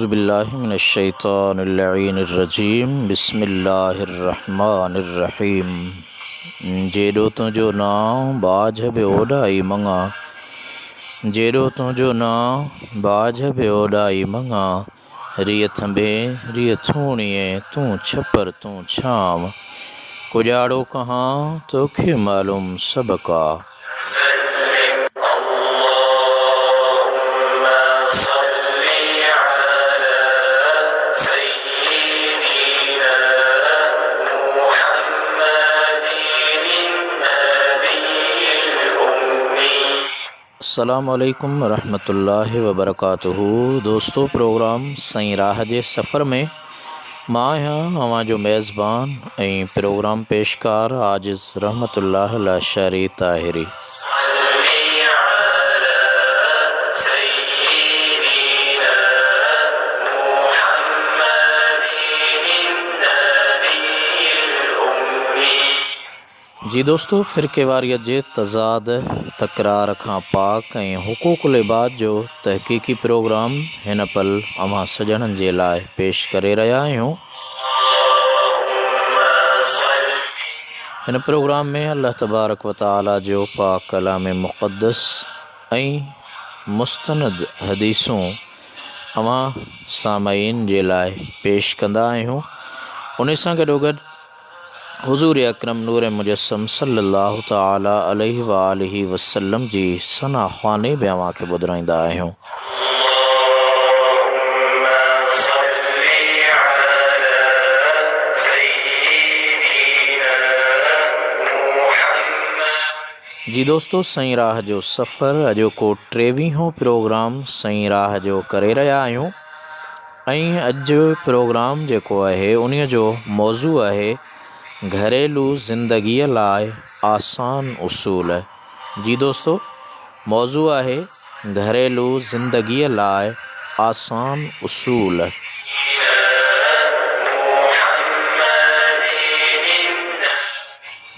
औज़ुबिल्लाहि मिनश्शैतानिर्रजीम बिस्मिल्लाहिर्रहमानिर्रहीम। जेॾो तुंहिंजो नाम बाझ पियो ओॾाई मङा, जेॾो तुंहिंजो नाम बाझ पियो ओॾाई मङा। रिय थंभे रिय थूणिए तूं छपर तूं छांव, कुॼाड़ो कहाँ तोखे मालूम सभ का। अस्सलामु अलैकुम रहमतुल्लाहि व बरकातुहू। दोस्तों, प्रोग्राम सईं राह जे सफ़र में मां आहियां अवां जो मेज़बान ऐं प्रोग्राम पेशकार आजिज़ रहमतुल्लाह लाशारी ताहिरी। जी दोस्तों, फ़िरक़ेवारियत जे तज़ाद तकरार खां पाक ऐं हुकूकुल इबाद जो तहक़ीक़ी प्रोग्राम हिन पल अवां सॼणनि जे लाइ पेश करे रहिया आहियूं। हिन प्रोग्राम में अल्लाह तबारक व तआला जो पाक कलाम मुक़द्दस ऐं मुस्तनद हदीसूं अवां सामाईन जे लाइ पेश कंदा आहियूं। उन सां गॾोगॾु हुज़ूर अकरम नूर मुजस्सम सल्लल्लाहु तआला अलैहि व आलिहि वसल्लम जी सना ख़्वानी बि अव्हां खे ॿुधाईंदा आहियूं। जी दोस्तों, सईं राह जो सफ़र अॼोको 23हों प्रोग्राम सईं राह जो करे रहिया आहियूं ऐं अॼु प्रोग्राम जेको आहे उन जो मौज़ू आहे घरेलू ज़िंदगीअ लाइ आसान उसूल। जी दोस्तों, मौज़ू आहे घरेलू ज़िंदगीअ लाइ आसान उसूल।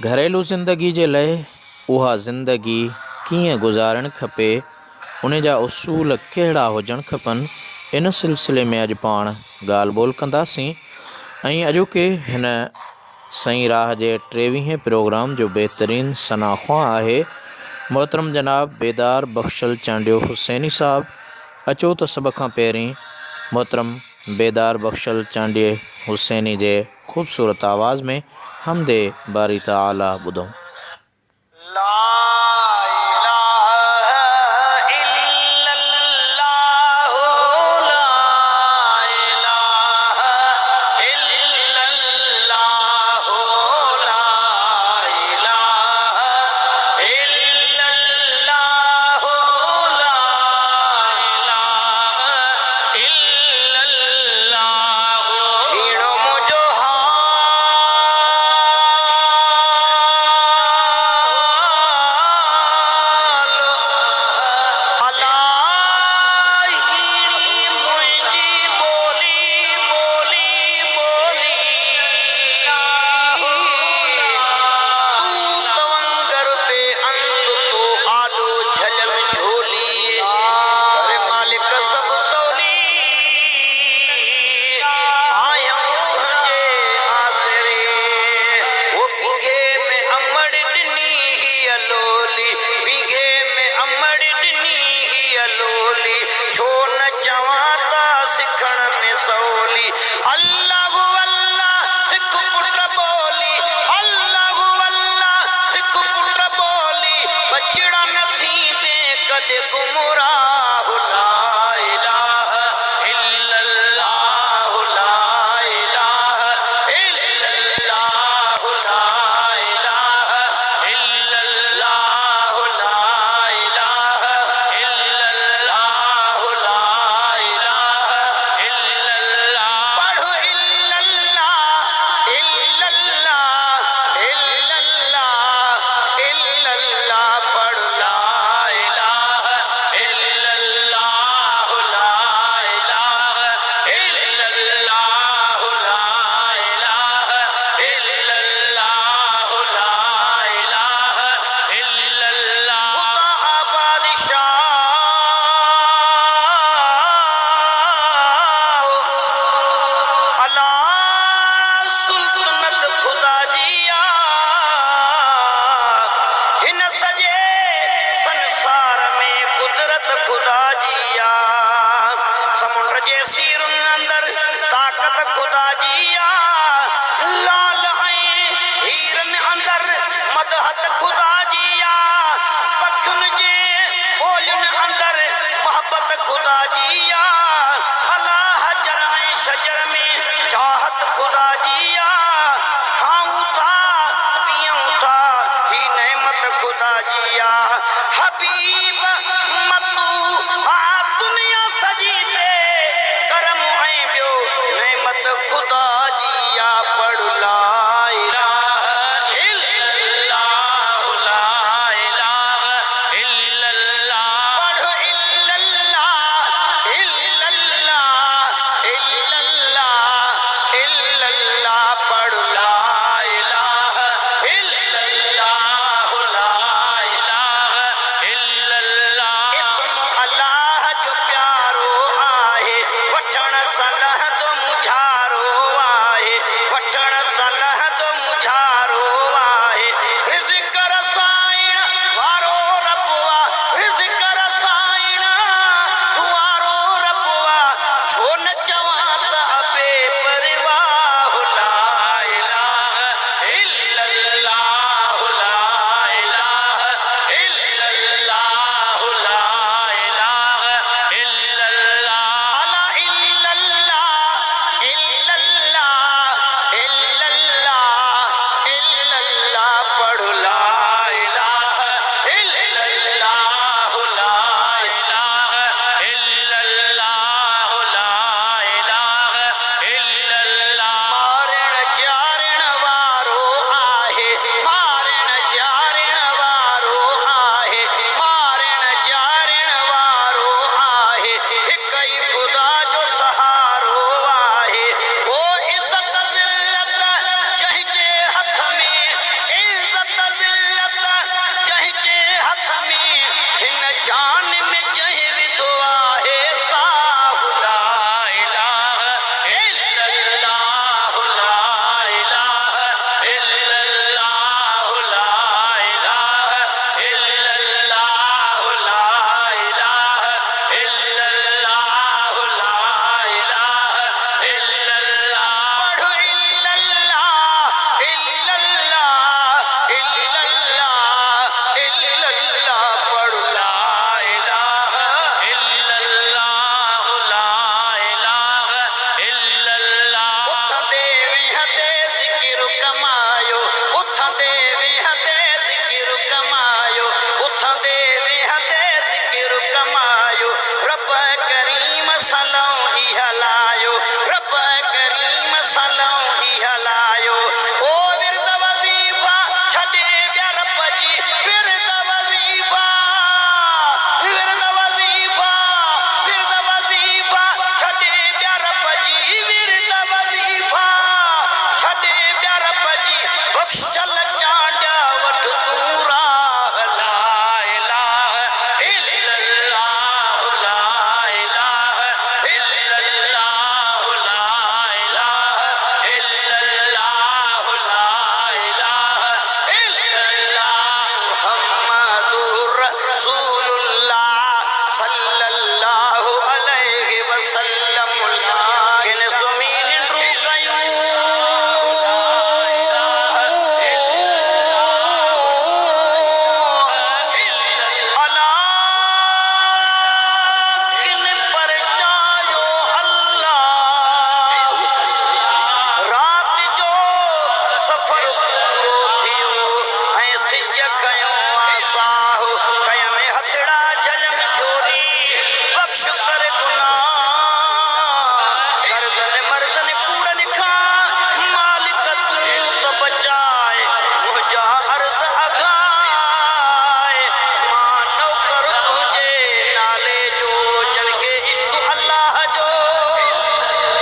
घरेलू ज़िंदगी जे लाइ उहा ज़िंदगी कीअं गुज़ारणु खपे, उन जा उसूल कहिड़ा हुजणु खपनि, इन सिलसिले में अॼु पाण ॻाल्हि ॿोल कंदासीं। ऐं अॼोके हिन सईं राह जे 23हें प्रोग्राम जो बहितरीन सनाख़्वां आहे मोहतरम जनाब बेदार बख़्शल चांडियो हुसैनी साहब। अचो त सभ खां पहिरीं मोहतरम बेदार बख़्शल चांडियो हुसैनी जे ख़ूबसूरत आवाज़ में हमदे बारी ताला ॿुधूं। जे सीरुन अंदर ताकत खुदा जी आ लाल हीरन अंदर मदहत खुदा जी आ पखुन जे बोलन अंदर मोहब्बत खुदा जी आ अल्लाह जर शजर में चाहत खुदा जी आ खाऊं था पियूं था ही नेमत खुदा जी आ हबीब मतू आ दुनिया सजी ते करम ऐं ॿियो नेमत खुदा जी आ पढ़ ला इलाहा इल्लल्लाह ला इलाहा इल्लल्लाह पढ़ इल्लल्लाह इल्लल्लाह इल्लल्लाह इल्लल्लाह पढ़ ला इलाहा इल्लल्लाह ला इलाहा इल्लल्लाह इस्म अल्लाह जो प्यारो आहे वठण सलह तो मुझारो आहे वठण सलह तो मुझारो आहे रिज़्क़ रसाइण वारो रब आ रिज़्क़ रसाइण वारो रब आ छो न चवां त बेपरवाह ला इलाहा इल्लल्लाह ला इलाहा इल्लल्लाह ला इलाहा इल्लल्लाह अला इल्लल्लाह इल्लल्लाह इल्लल्लाह इल्लल्लाह पढ़ ला इलाहा इल्लल्लाह ला इलाहा इल्लल्लाह ला इलाहा इल्लल्लाह मारण जारण वारो आहे मारण जारण वारो आहे मारण जारण वारो आहे हिक ई खुदा जो सहारो आहे ओ इज़्ज़त ज़िल्लत जंहिंजे हथ में इज़्ज़त ज़िल्लत जंहिंजे हथ में हिन जान में जंहिं विधो आहे साहु ला इलाहा इल्लल्लाह ला इलाहा इल्लल्लाह ला इलाहा इल्लल्लाह ला इलाहा इल्लल्लाह ला इलाहा इल्लल्लाह पढ़ इल्लल्लाह इल्लल्लाह इल्लल्लाह इल्लल्लाह पढ़ ला इलाहा इल्लल्लाह ला इलाहा इल्लल्लाह उथंदे विहंदे ज़िक्र कमायो उथंदे विहंदे ज़िक्र कमायो उथंदे विहंदे ज़िक्र कमायो रब करीम सलाम इहा लायो रब करीम सलाम इहा लायो ओ विरद वज़ीफ़ा छॾे ॿिया रब जी विरद वज़ीफ़ा विरद वज़ीफ़ा विरद वज़ीफ़ा छॾे ॿिया रब जी विरद वज़ीफ़ा छॾे ॿिया रब जी बख़्शल चांॾा वठ तूं राह ला इलाहा इल्लल्लाह ला इलाहा इल्लल्लाह ला इलाहा इल्लल्लाह ला इलाहा इल्लल्लाह मुहम्मदुर रसूलुल्लाह सल्लल्लाहु अलैहि वसल्लम किन ज़मीन रू कयूं अला किन परचायो अल्लाह रात जो सफ़र पूरो थियो ऐं सिज खयों आसाहो कय में हथड़ा जलम चोरी बख़्श कर गुनाह गर्दन मर्दन कूड़न खां मालिक तूं त बचाए मुंहिंजा अर्ज़ अघाए मां नौकर तुंहिंजे नाले जो जन खे इश्क़ अल्लाह जो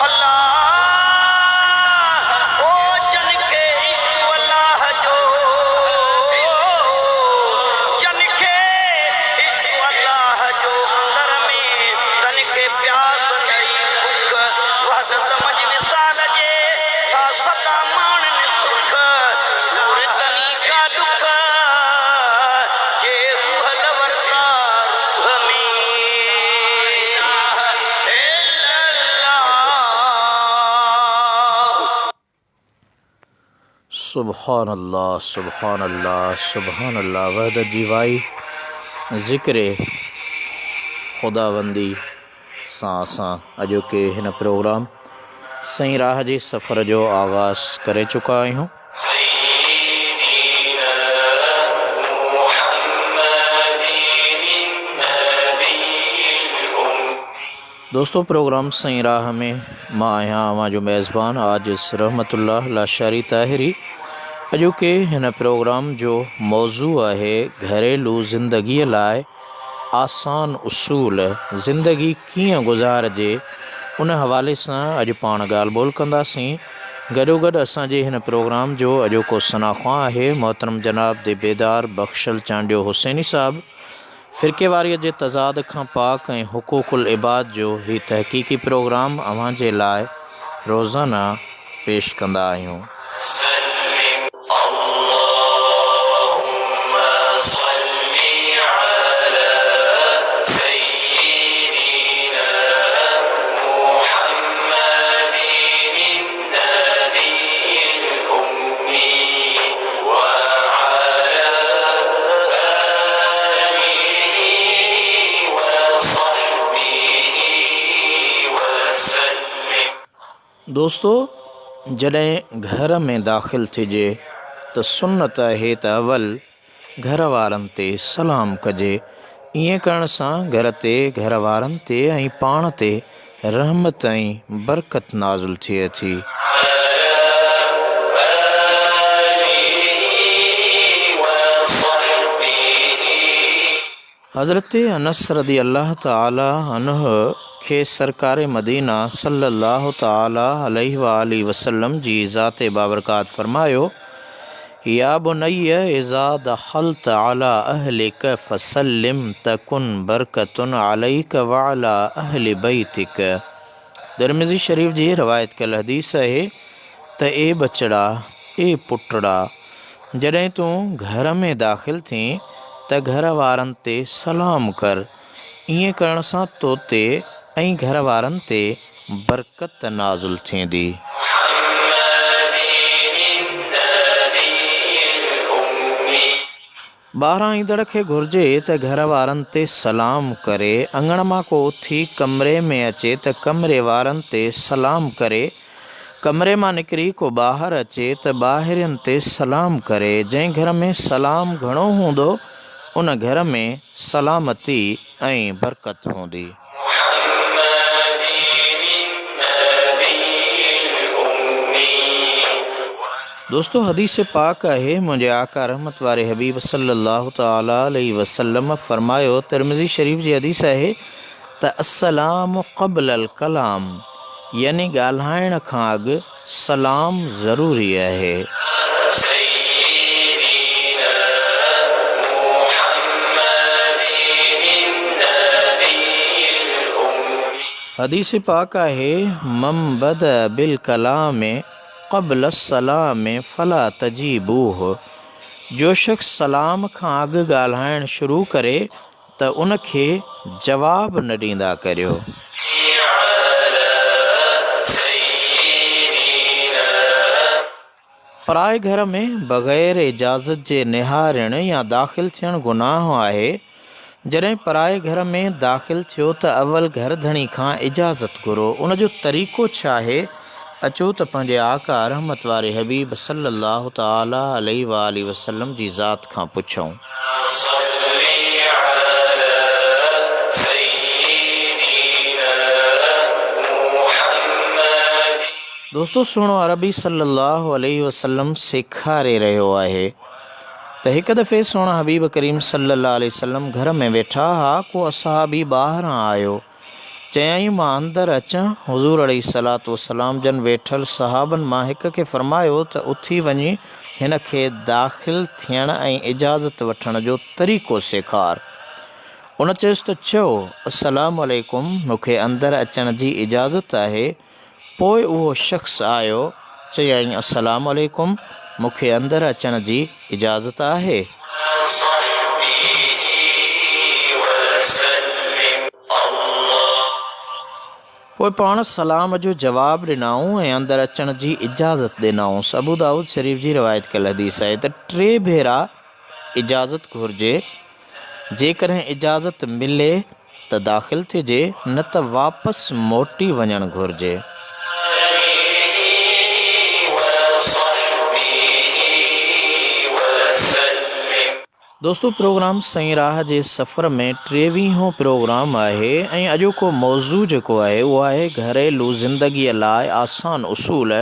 अल्लाह ओ जन खे इश्क़ अल्लाह जो जन खे सुबहान अल्लाह सुबहान अल्लाह सुबहान अल्लाह वहदत जीवाई ज़िक्र खुदाबंदी सां असां अॼोके हिन प्रोग्राम सही राह जे सफ़र जो आगाज़ करे चुका आहियूं। दोस्तों, प्रोग्राम सही राह में मां आहियां अवां जो मेज़बान आजिज़ रहमतुल्लाह लाशारी ताहिरी। अॼोके हिन प्रोग्राम जो मौज़ू आहे घरेलू ज़िंदगीअ लाइ आसान उसूल, ज़िंदगी कीअं गुज़ारिजे उन हवाले सां अॼु पाण ॻाल्हि ॿोल कंदासीं। गॾोगॾु असांजे हिन प्रोग्राम जो अॼोको सनाख़्वा आहे मोहतरम जनाब दे बेदार बख़्शल चांडियो हुसैनी साहब। फ़िरक़ेवारीअ जे तज़ाद खां पाक ऐं हुक़ूक़ुल इबाद जो ही तहक़ीक़ी प्रोग्राम अव्हां जे लाइ रोज़ाना पेश कंदा आहियूं। दोस्तों, जॾहिं घर में दाख़िल थिजे त सुन्नत आहे त अवल घर वारनि ते सलाम कजे। ईअं करण सां घर ते, घर वारनि ते ऐं पाण ते रहमत ऐं बरकत नाज़िल थिए थी। हज़रत अनस रदी अल्लाह ताला अन्हु खे सरकार मदीना सल्लल्लाहु ताला अलैहि वालैहि वसल्लम जी ज़ाते बाबरकात फरमायो, या बुनय्य इज़ा दख़लत अला अहलिक फसल्लिम तकुन बरकतुन अलैक व अला अहलि बैतिक। तिरमिज़ी शरीफ़ जी रवायत कल हदीस आहे त ए बचड़ा, ए पुटड़ा, जॾहिं तूं घर में दाख़िल थी त घर वारनि ते सलाम कर। ईअं करण सां तो ते ऐं घर वारनि ते बरकत नाज़िल थींदी। ॿाहिरां ईंदड़ खे घुरिजे त घर वारनि ते सलाम करे, अङण मां को उथी कमरे में अचे त कमरे वारनि ते सलाम करे, कमरे मां निकिरी को ॿाहिरि अचे त ॿाहिरियुनि ते सलाम करे। जंहिं घर में सलाम घणो हूंदो उन घर में सलामती ऐं बरकत हूंदी। दोस्तों, हदीस पाक आहे, मुंहिंजे आका रहमत वारे हबीब सल्लल्लाहु ताला अलैहि वसल्लम फरमायो, तिरमिज़ी शरीफ़ जी हदीस आहे त अस्सलामु क़ब्ल अल कलाम, यानी ॻाल्हाइण खां अॻु सलाम ज़रूरी आहे। हदीस पाक आहे, मम बद बिल कलाम क़ब्ल सलाम फला तजीबूह। जो शख़्स सलाम खां अॻु ॻाल्हाइण शुरू करे त उनखे जवाब न ॾींदा करियो। पराए घर में बग़ैर इजाज़त जे निहारण या दाख़िल थियणु गुनाह आहे। जॾहिं पराए घर में दाख़िल थियो त अवल घर धणी खां इजाज़त घुरो। उन जो तरीक़ो छा आहे? अचो त पंहिंजे आका रहमत वारे हबीब सल्लल्लाहु ताला अलैहि वालैहि वसल्लम जी ज़ात खां पुछूं। दोस्तों, सुहिणो अरबी सल्लल्लाहु अलैहि वसल्लम सेखारे रहियो आहे त हिकु दफ़े सुहिणा हबीब करीम सल्लल्लाहु अलैहि वसल्लम घर में वेठा हा। को असहाबी ॿाहिरां आयो, चयाईं मां अंदरि अचां। हुज़ूर अलैहिस्सलातु वस्सलाम जन वेठल सहाबनि मां हिक खे फरमायो त उथी वञी हिन खे दाख़िल थियण ऐं इजाज़त वठण जो तरीक़ो सेखार। उन चयुसि त चओ, अस्सलामु अलैकुम, मूंखे अंदरि अचण जी इजाज़त आहे। पोइ उहो शख़्स आयो, चयाईं अस्सलामु अलैकुम, मूंखे अंदरि अचण जी इजाज़त आहे। पोइ पाण सलाम जो जवाबु ॾिनऊं ऐं अंदरि अचण जी इजाज़त ॾिनऊं। अबू दाऊद शरीफ़ जी रिवायत कयल हदीस आहे त 3 भेरा इजाज़त घुरिजे, जेकॾहिं इजाज़त मिले त दाख़िल थिजे, न त वापसि मोटी वञणु घुरिजे। दोस्तो, प्रोग्राम सईं राह जे सफ़र में 23हों प्रोग्राम आहे ऐं अॼोको मौज़ू जेको आहे उहो आहे घरेलू ज़िंदगीअ लाइ आसान उसूल।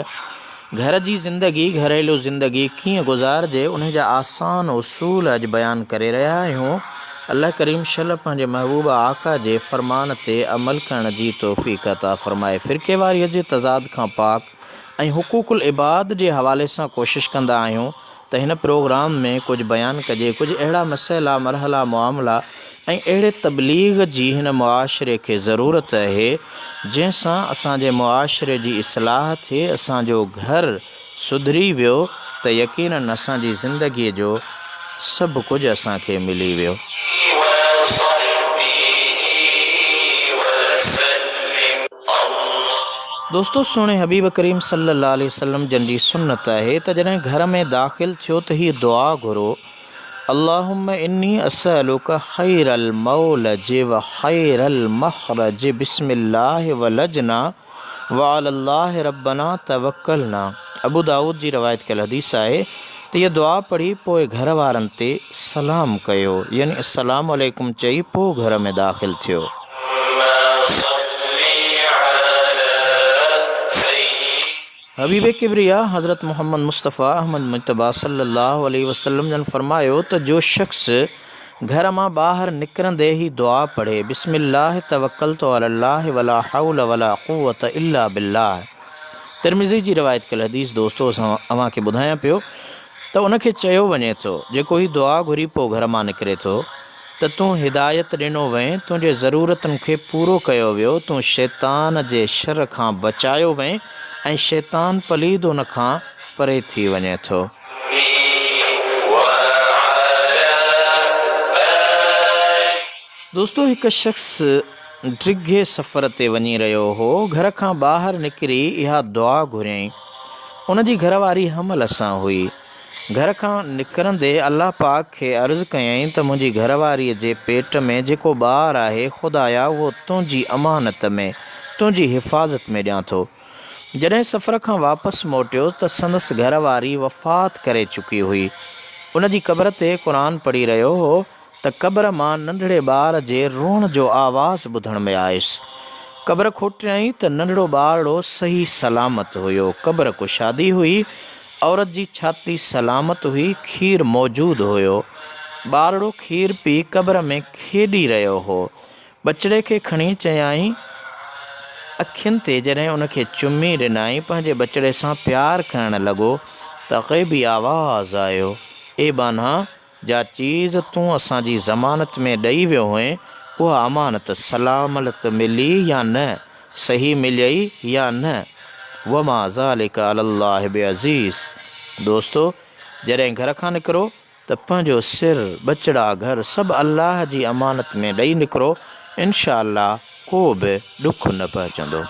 घर जी ज़िंदगी, घरेलू ज़िंदगी कीअं गुज़ारिजे उन जा आसान उसूल अॼु बयानु करे रहिया आहियूं। अल्लाह करीम शल पंहिंजे महबूब आका जे फ़रमान ते अमल करण जी तौफ़ीक़ अता फ़रमाए। फ़िरक़ेवारीअ जे तज़ाद खां पाक ऐं हुक़ूक़ुल इबाद जे हवाले सां कोशिशि कंदा आहियूं त हिन प्रोग्राम में कुझु बयानु कजे, कुझु अहिड़ा मसइला, मरहला, मामला ऐं अहिड़े तबलीग जी हिन मुआशिरे खे ज़रूरत आहे जंहिंसां असांजे मुआशिरे जी इस्लाह थिए, असांजो घर सुधरी वियो त यकीनन असांजी ज़िंदगीअ जो सभु कुझु असांखे मिली वियो। दोस्तो, सोणे हबीब करीम सल्लल्लाहु अलैहि वसल्लम जन जी सुन्नत आहे त जॾहिं घर में दाख़िल थियो त हीअ दुआ घुरो, अल्लाहुम्मा इन्नी असअलुका खैरल मौलज व खैरल मखरज बिस्मिल्लाह वलजना व अलल्लाह रब्बना तवक्कलना। अबू दाऊद जी रवायत कयल हदीस आहे त हीअ दुआ पढ़ी पोइ घर वारनि ते सलाम कयो, यानी अस्सलाम अलैकुम चई पोइ घर में दाख़िल थियो। हबीब किबरिया हज़रत मोहम्मद मुस्तफ़ा अहमद मुजतबा सल्लल्लाहु अलैहि वसल्लम जन फरमायो त जो शख़्स घर मां ॿाहिरि निकिरंदे ही दुआ पढ़े, बिस्मिल्लाह तवक्कलतु अलल्लाह वला हौल वला क़ुव्वत इल्ला बिल्लाह। तिरमिज़ी जी रिवायत कयल हदीस दोस्तो अव्हांखे ॿुधायां पियो त उनखे चयो वञे थो, जेको ही दुआ घुरी पोइ घर मां निकिरे थो, त तूं हिदायत ॾिनो वएं, तुंहिंजे ज़रूरतुनि खे पूरो कयो वियो, तूं शैतान जे शर खां बचायो वएं ऐं शैतान पलीद उन खां परे थी वञे थो। दोस्तो, हिकु शख़्स डिघे सफ़र ते वञी रहियो हो। घर खां ॿाहिरि निकिरी इहा दुआ घुरियईं। उन जी घरवारी हमल सां हुई। घर खां निकिरंदे अल्लाह पाक खे अर्ज़ु कयईं त मुंहिंजी घरवारीअ जे पेट में जेको ॿारु आहे, ख़ुदाया उहो तुंहिंजी अमानत में, तुंहिंजी हिफ़ाज़त में ॾियां थो। जॾहिं सफ़र खां वापसि मोटियो त संदसि घरवारी वफ़ात करे चुकी हुई। उन जी क़बर ते क़ुरान पढ़ी रहियो हो त क़बर मां नंढड़े ॿार जे रोअण जो आवाज़ु ॿुधण में आयुसि। क़बर खोटियईं त नंढड़ो ॿारड़ो सही सलामत हुयो। क़बर कुशादी हुई, औरत जी छाती सलामत हुई, खीर मौजूदु हुयो। ॿारड़ो खीर पी क़बर में खेॾी रहियो हो। बचिड़े खे खणी चयाईं, अखियुनि ते जॾहिं उनखे चुमी ॾिनाई, पंहिंजे बचिड़े सां प्यारु करणु लॻो त ग़ैबी आवाज़ आयो, ए बाना, जा चीज़ तूं असांजी ज़मानत में ॾेई वियो हुएं, उहा अमानत सलामत मिली या न, सही मिलियई या न, वमा ज़ालिका अलल्लाह बिअज़ीज़। दोस्तो, जॾहिं घर खां निकिरो त पंहिंजो सिर, बचिड़ा, घर सभु अल्लाह जी अमानत में ॾेई निकिरो, इंशा अल्लाह को बि ॾुख न पहुचंदो।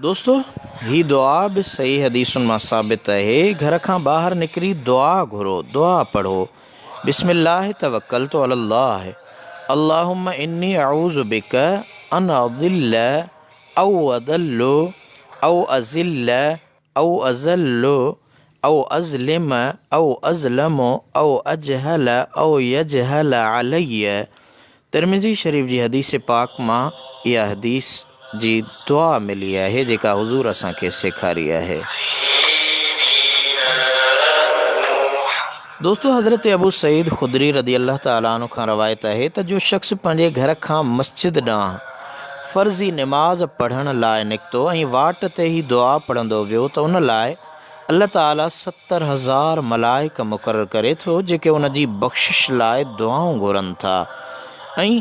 दोस्तो, ही दुआ बि सही हदीसुनि मां साबित आहे। घर खां ॿाहिरि निकिरी दुआ घुरो, दुआ पढ़ो, बिस्मिल्लाह तवक्कलतु अलल्लाह, अल्लाहुम्मा इन्नी अऊज़ु बिक अन अदिल्ल औ अदल्लु औ अज़िल्ल औ अज़ल्लु औ अज़लिम औ अज़लमु औ अजहल औ यजहल अलैय। तिरमिज़ी शरीफ़ जी हदीस पाक मां इहा हदीस जी दुआ मिली आहे जेका हुज़ूर असांखे सेखारी आहे। दोस्तो, हज़रत अबू सईद ख़ुदरी रदी अल्लाह ताला अन्हु खां रवायत आहे त जो शख़्स पंहिंजे घर खां मस्जिद ॾांहुं फ़र्ज़ी निमाज़ पढ़ण लाइ निकितो ऐं वाट ते ई दुआ पढ़ंदो वियो त उन लाइ अल्लाह ताला 70,000 मलाइक मुक़ररु करे थो जेके उन जी बख़्शिश लाइ दुआऊं घुरनि था। ऐं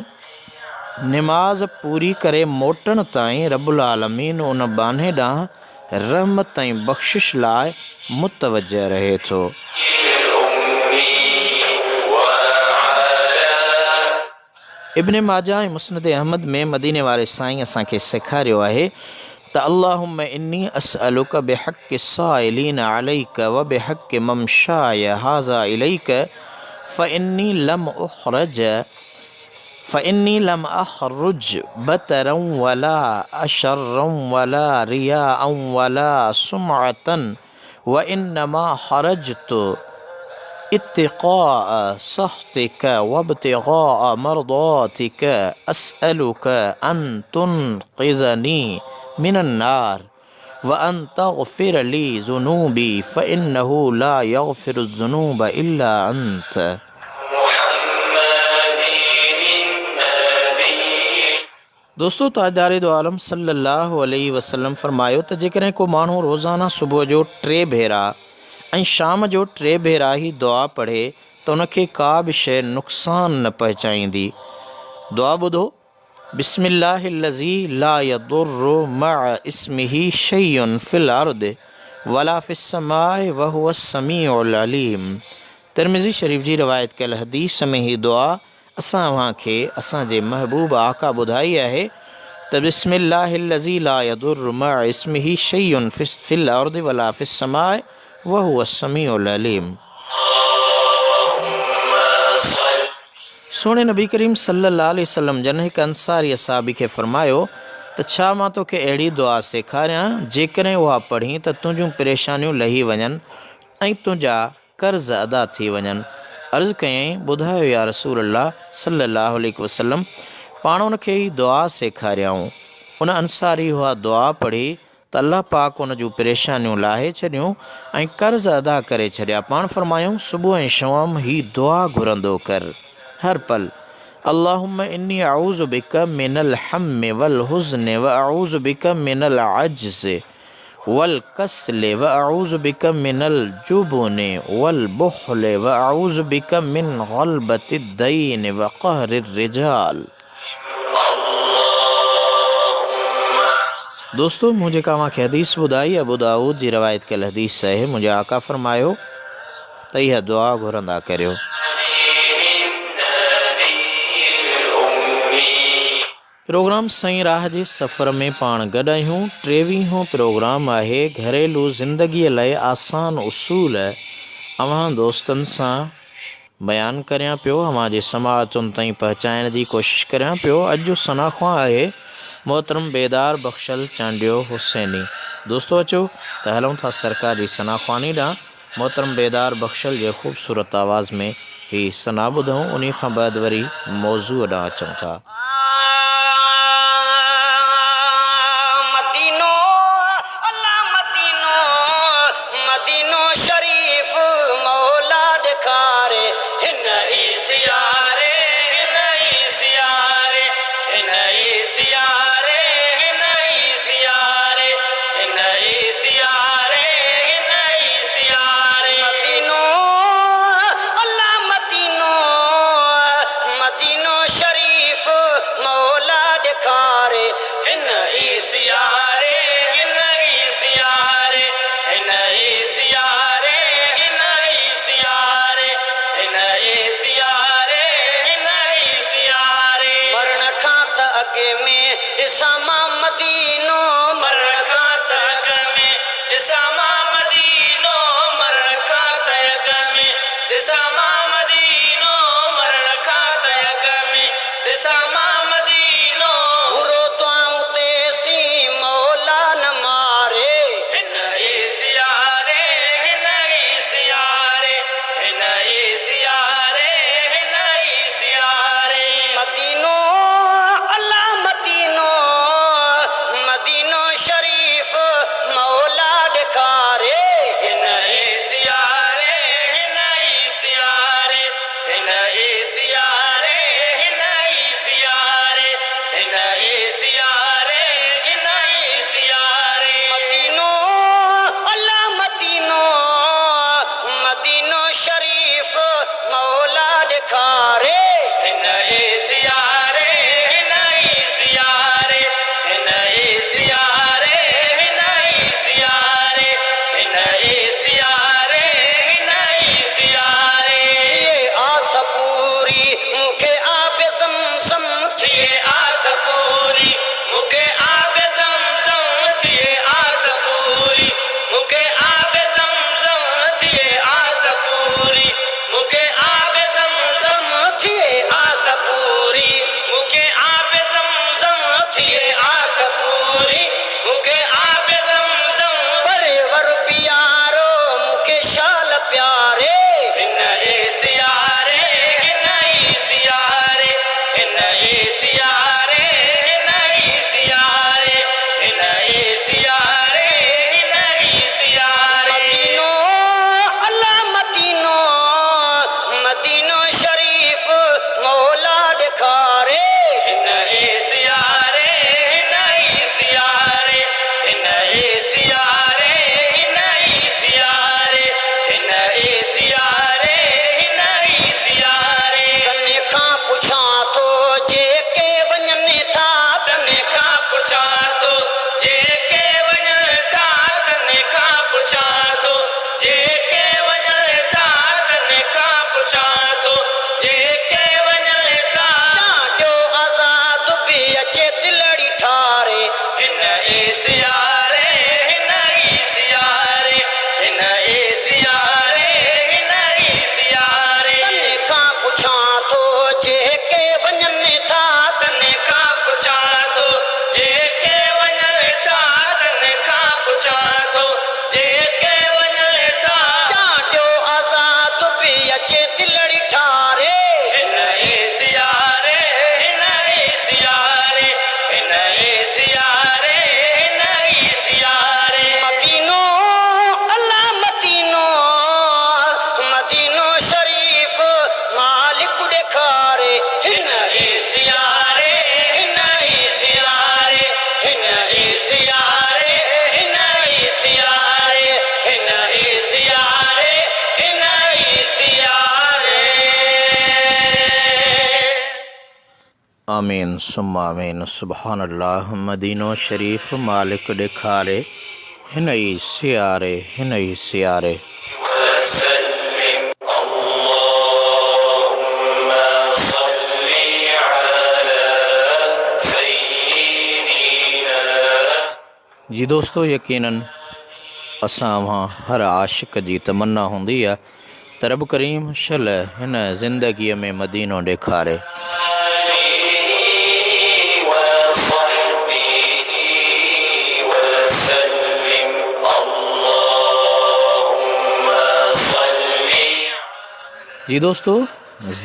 निमाज़ पूरी करे मोटण ताईं रब्बुल आलमीन उन बाने ॾांहुं रहमत ऐं बख़्शिश लाइ मुतवजह रहे थो। इब्न माजा ऐं मुस्नद अहमद में मदीने वारे साईं असांखे सेखारियो आहे त अल्लाहुम्मा इन्नी असअलुका बिहक़्क़ि साइलीन अलैक व बिहक़्क़ि ममशाय हाज़ा इलैक फ़इन्नी लम अख़रुज बतरन वला अशर्रन वला रियाअन वला सुमअतन व इन्नमा ख़रजतु इत्तिक़ाअ सख़्तिक वब्तिग़ाअ मर्दातिक अस्अलुक अन तुनक़िज़नी मिनन्नार व अन तग़फ़िर ली ज़ुनूबी फ़इन्नहु ला यग़फ़िरुज़्ज़ुनूब इल्ला अंत। दोस्तों, ताजदार दो आलम सल्लल्लाहु अलैहि वसल्लम फरमायो त जेकॾहिं को माण्हू रोज़ाना सुबुह जो 3 भेरा ऐं शाम जो 3 भेरा ही दुआ पढ़े त उनखे का बि शइ नुक़सान न पहुचाईंदी। दुआ ॿुधो। बिस्मिल्लाहिल्लज़ी ला यदुर्रु मअ इस्मिही शैउन फ़िल अर्दि वला फ़िस्समाइ व हुवस समीउल अलीम। तिरमिज़ी शरीफ़ जी रिवायत कयल हदीस में ही दुआ असां अव्हांखे असांजे महबूब आका ॿुधाई आहे त बिस्मिल्लाहिल्लज़ी ला यदुर्रु मअ इस्मिही शैउन फ़िल अर्दि वला फ़िस्समाइ व हुवस समीउल अलीम। सोने नबी करीम सल्लल्लाहु अलैहि वसल्लम जन हिकु अंसारी असाबी खे फ़रमायो त छा मां तोखे अहिड़ी दुआ सेखारियां जेकॾहिं उहा पढ़ी त तुंहिंजूं परेशानियूं लही वञनि ऐं तुंहिंजा कर्ज़ अदा थी वञनि। अर्ज़ु कयईं, ॿुधायो या रसूल अल्लाह सल्लल्लाहु अलैहि वसल्लम। पाण उनखे ई दुआ सेखारियाऊं। उन अंसारी उहा दुआ पढ़ी त अल्लाह पाक उन जूं परेशानियूं लाहे छॾियूं ऐं कर्ज़ अदा करे छॾिया। पाण फ़रमायूं, सुबुह ऐं शाम ही दुआ घुरंदो कर हर पल। अल्लाहुम्मा इन्नी अऊज़ु बिका मिनल हम्मि वल हुज़्नि व अऊज़ु बिका मिनल अज्ज़ि वल कसलि व अऊज़ु बिका मिनल जुबनि वल बुख़्लि व अऊज़ु बिका मिन ग़लबति दैन व क़हरि रिजाल। दोस्तों, मुझे कामांखे हदीस ॿुधाई अबू दाऊद जी रिवायत कयल हदीस आहे। मुंहिंजे आका फ़रमायो त इहा दुआ घुरंदा करियो। प्रोग्राम सईं राह जे सफ़र में पाण गॾु आहियूं। 23हों प्रोग्राम आहे घरेलू ज़िंदगीअ लाइ आसान उसूल। अव्हां दोस्तनि सां बयानु करियां पियो, अव्हां जे समाअतुनि ताईं पहुचाइण जी कोशिशि करियां पियो। अॼु जो सनाख़्वा आहे मोहतरम बेदार बख़्शल चांडियो हुसैनी। दोस्तों, अचो त हलूं था सरकार जी सनाख़्वानी ॾांहुं। मोहतरम बेदार बख़्शल जे ख़ूबसूरत आवाज़ में ही सना ॿुधूं, उन खां बाद वरी मौज़ूअ ॾांहुं अचूं था। हिन सियारे हिन सियारे हिन सियारे हिन सियारे तने खां पुछां थो जेके वञनि था तने खां पुछां थो जेके वञनि था तने खां पुछां थो जेके वञनि था चाटियो आज़ाद बि अचे दिलड़ी ठारे हिन सियारे हिन सियारे हिन सियारे हिन सियारे मदीनो अल्लाह मदीनो मदीनो शरीफ मालिक ॾेखारे हिन सियारे हिन सियारे हिन सियारे हिन सियारे हिन सियारे हिन सियारे आमीन सुम्मा आमीन सुबहान अल्लाह मदीनो शरीफ मालिक ॾेखारे हिन ई सियारे हिन ई सियारे وسلم اللهم صل على سيدنا जी दोस्तों यकीनन असां वहाँ हर आशिक़ जी तमन्ना हूंदी आहे त रब करीम शल हिन ज़िंदगीअ में मदीनो ॾेखारे وصحبه وسلم اللهم صل जी दोस्तों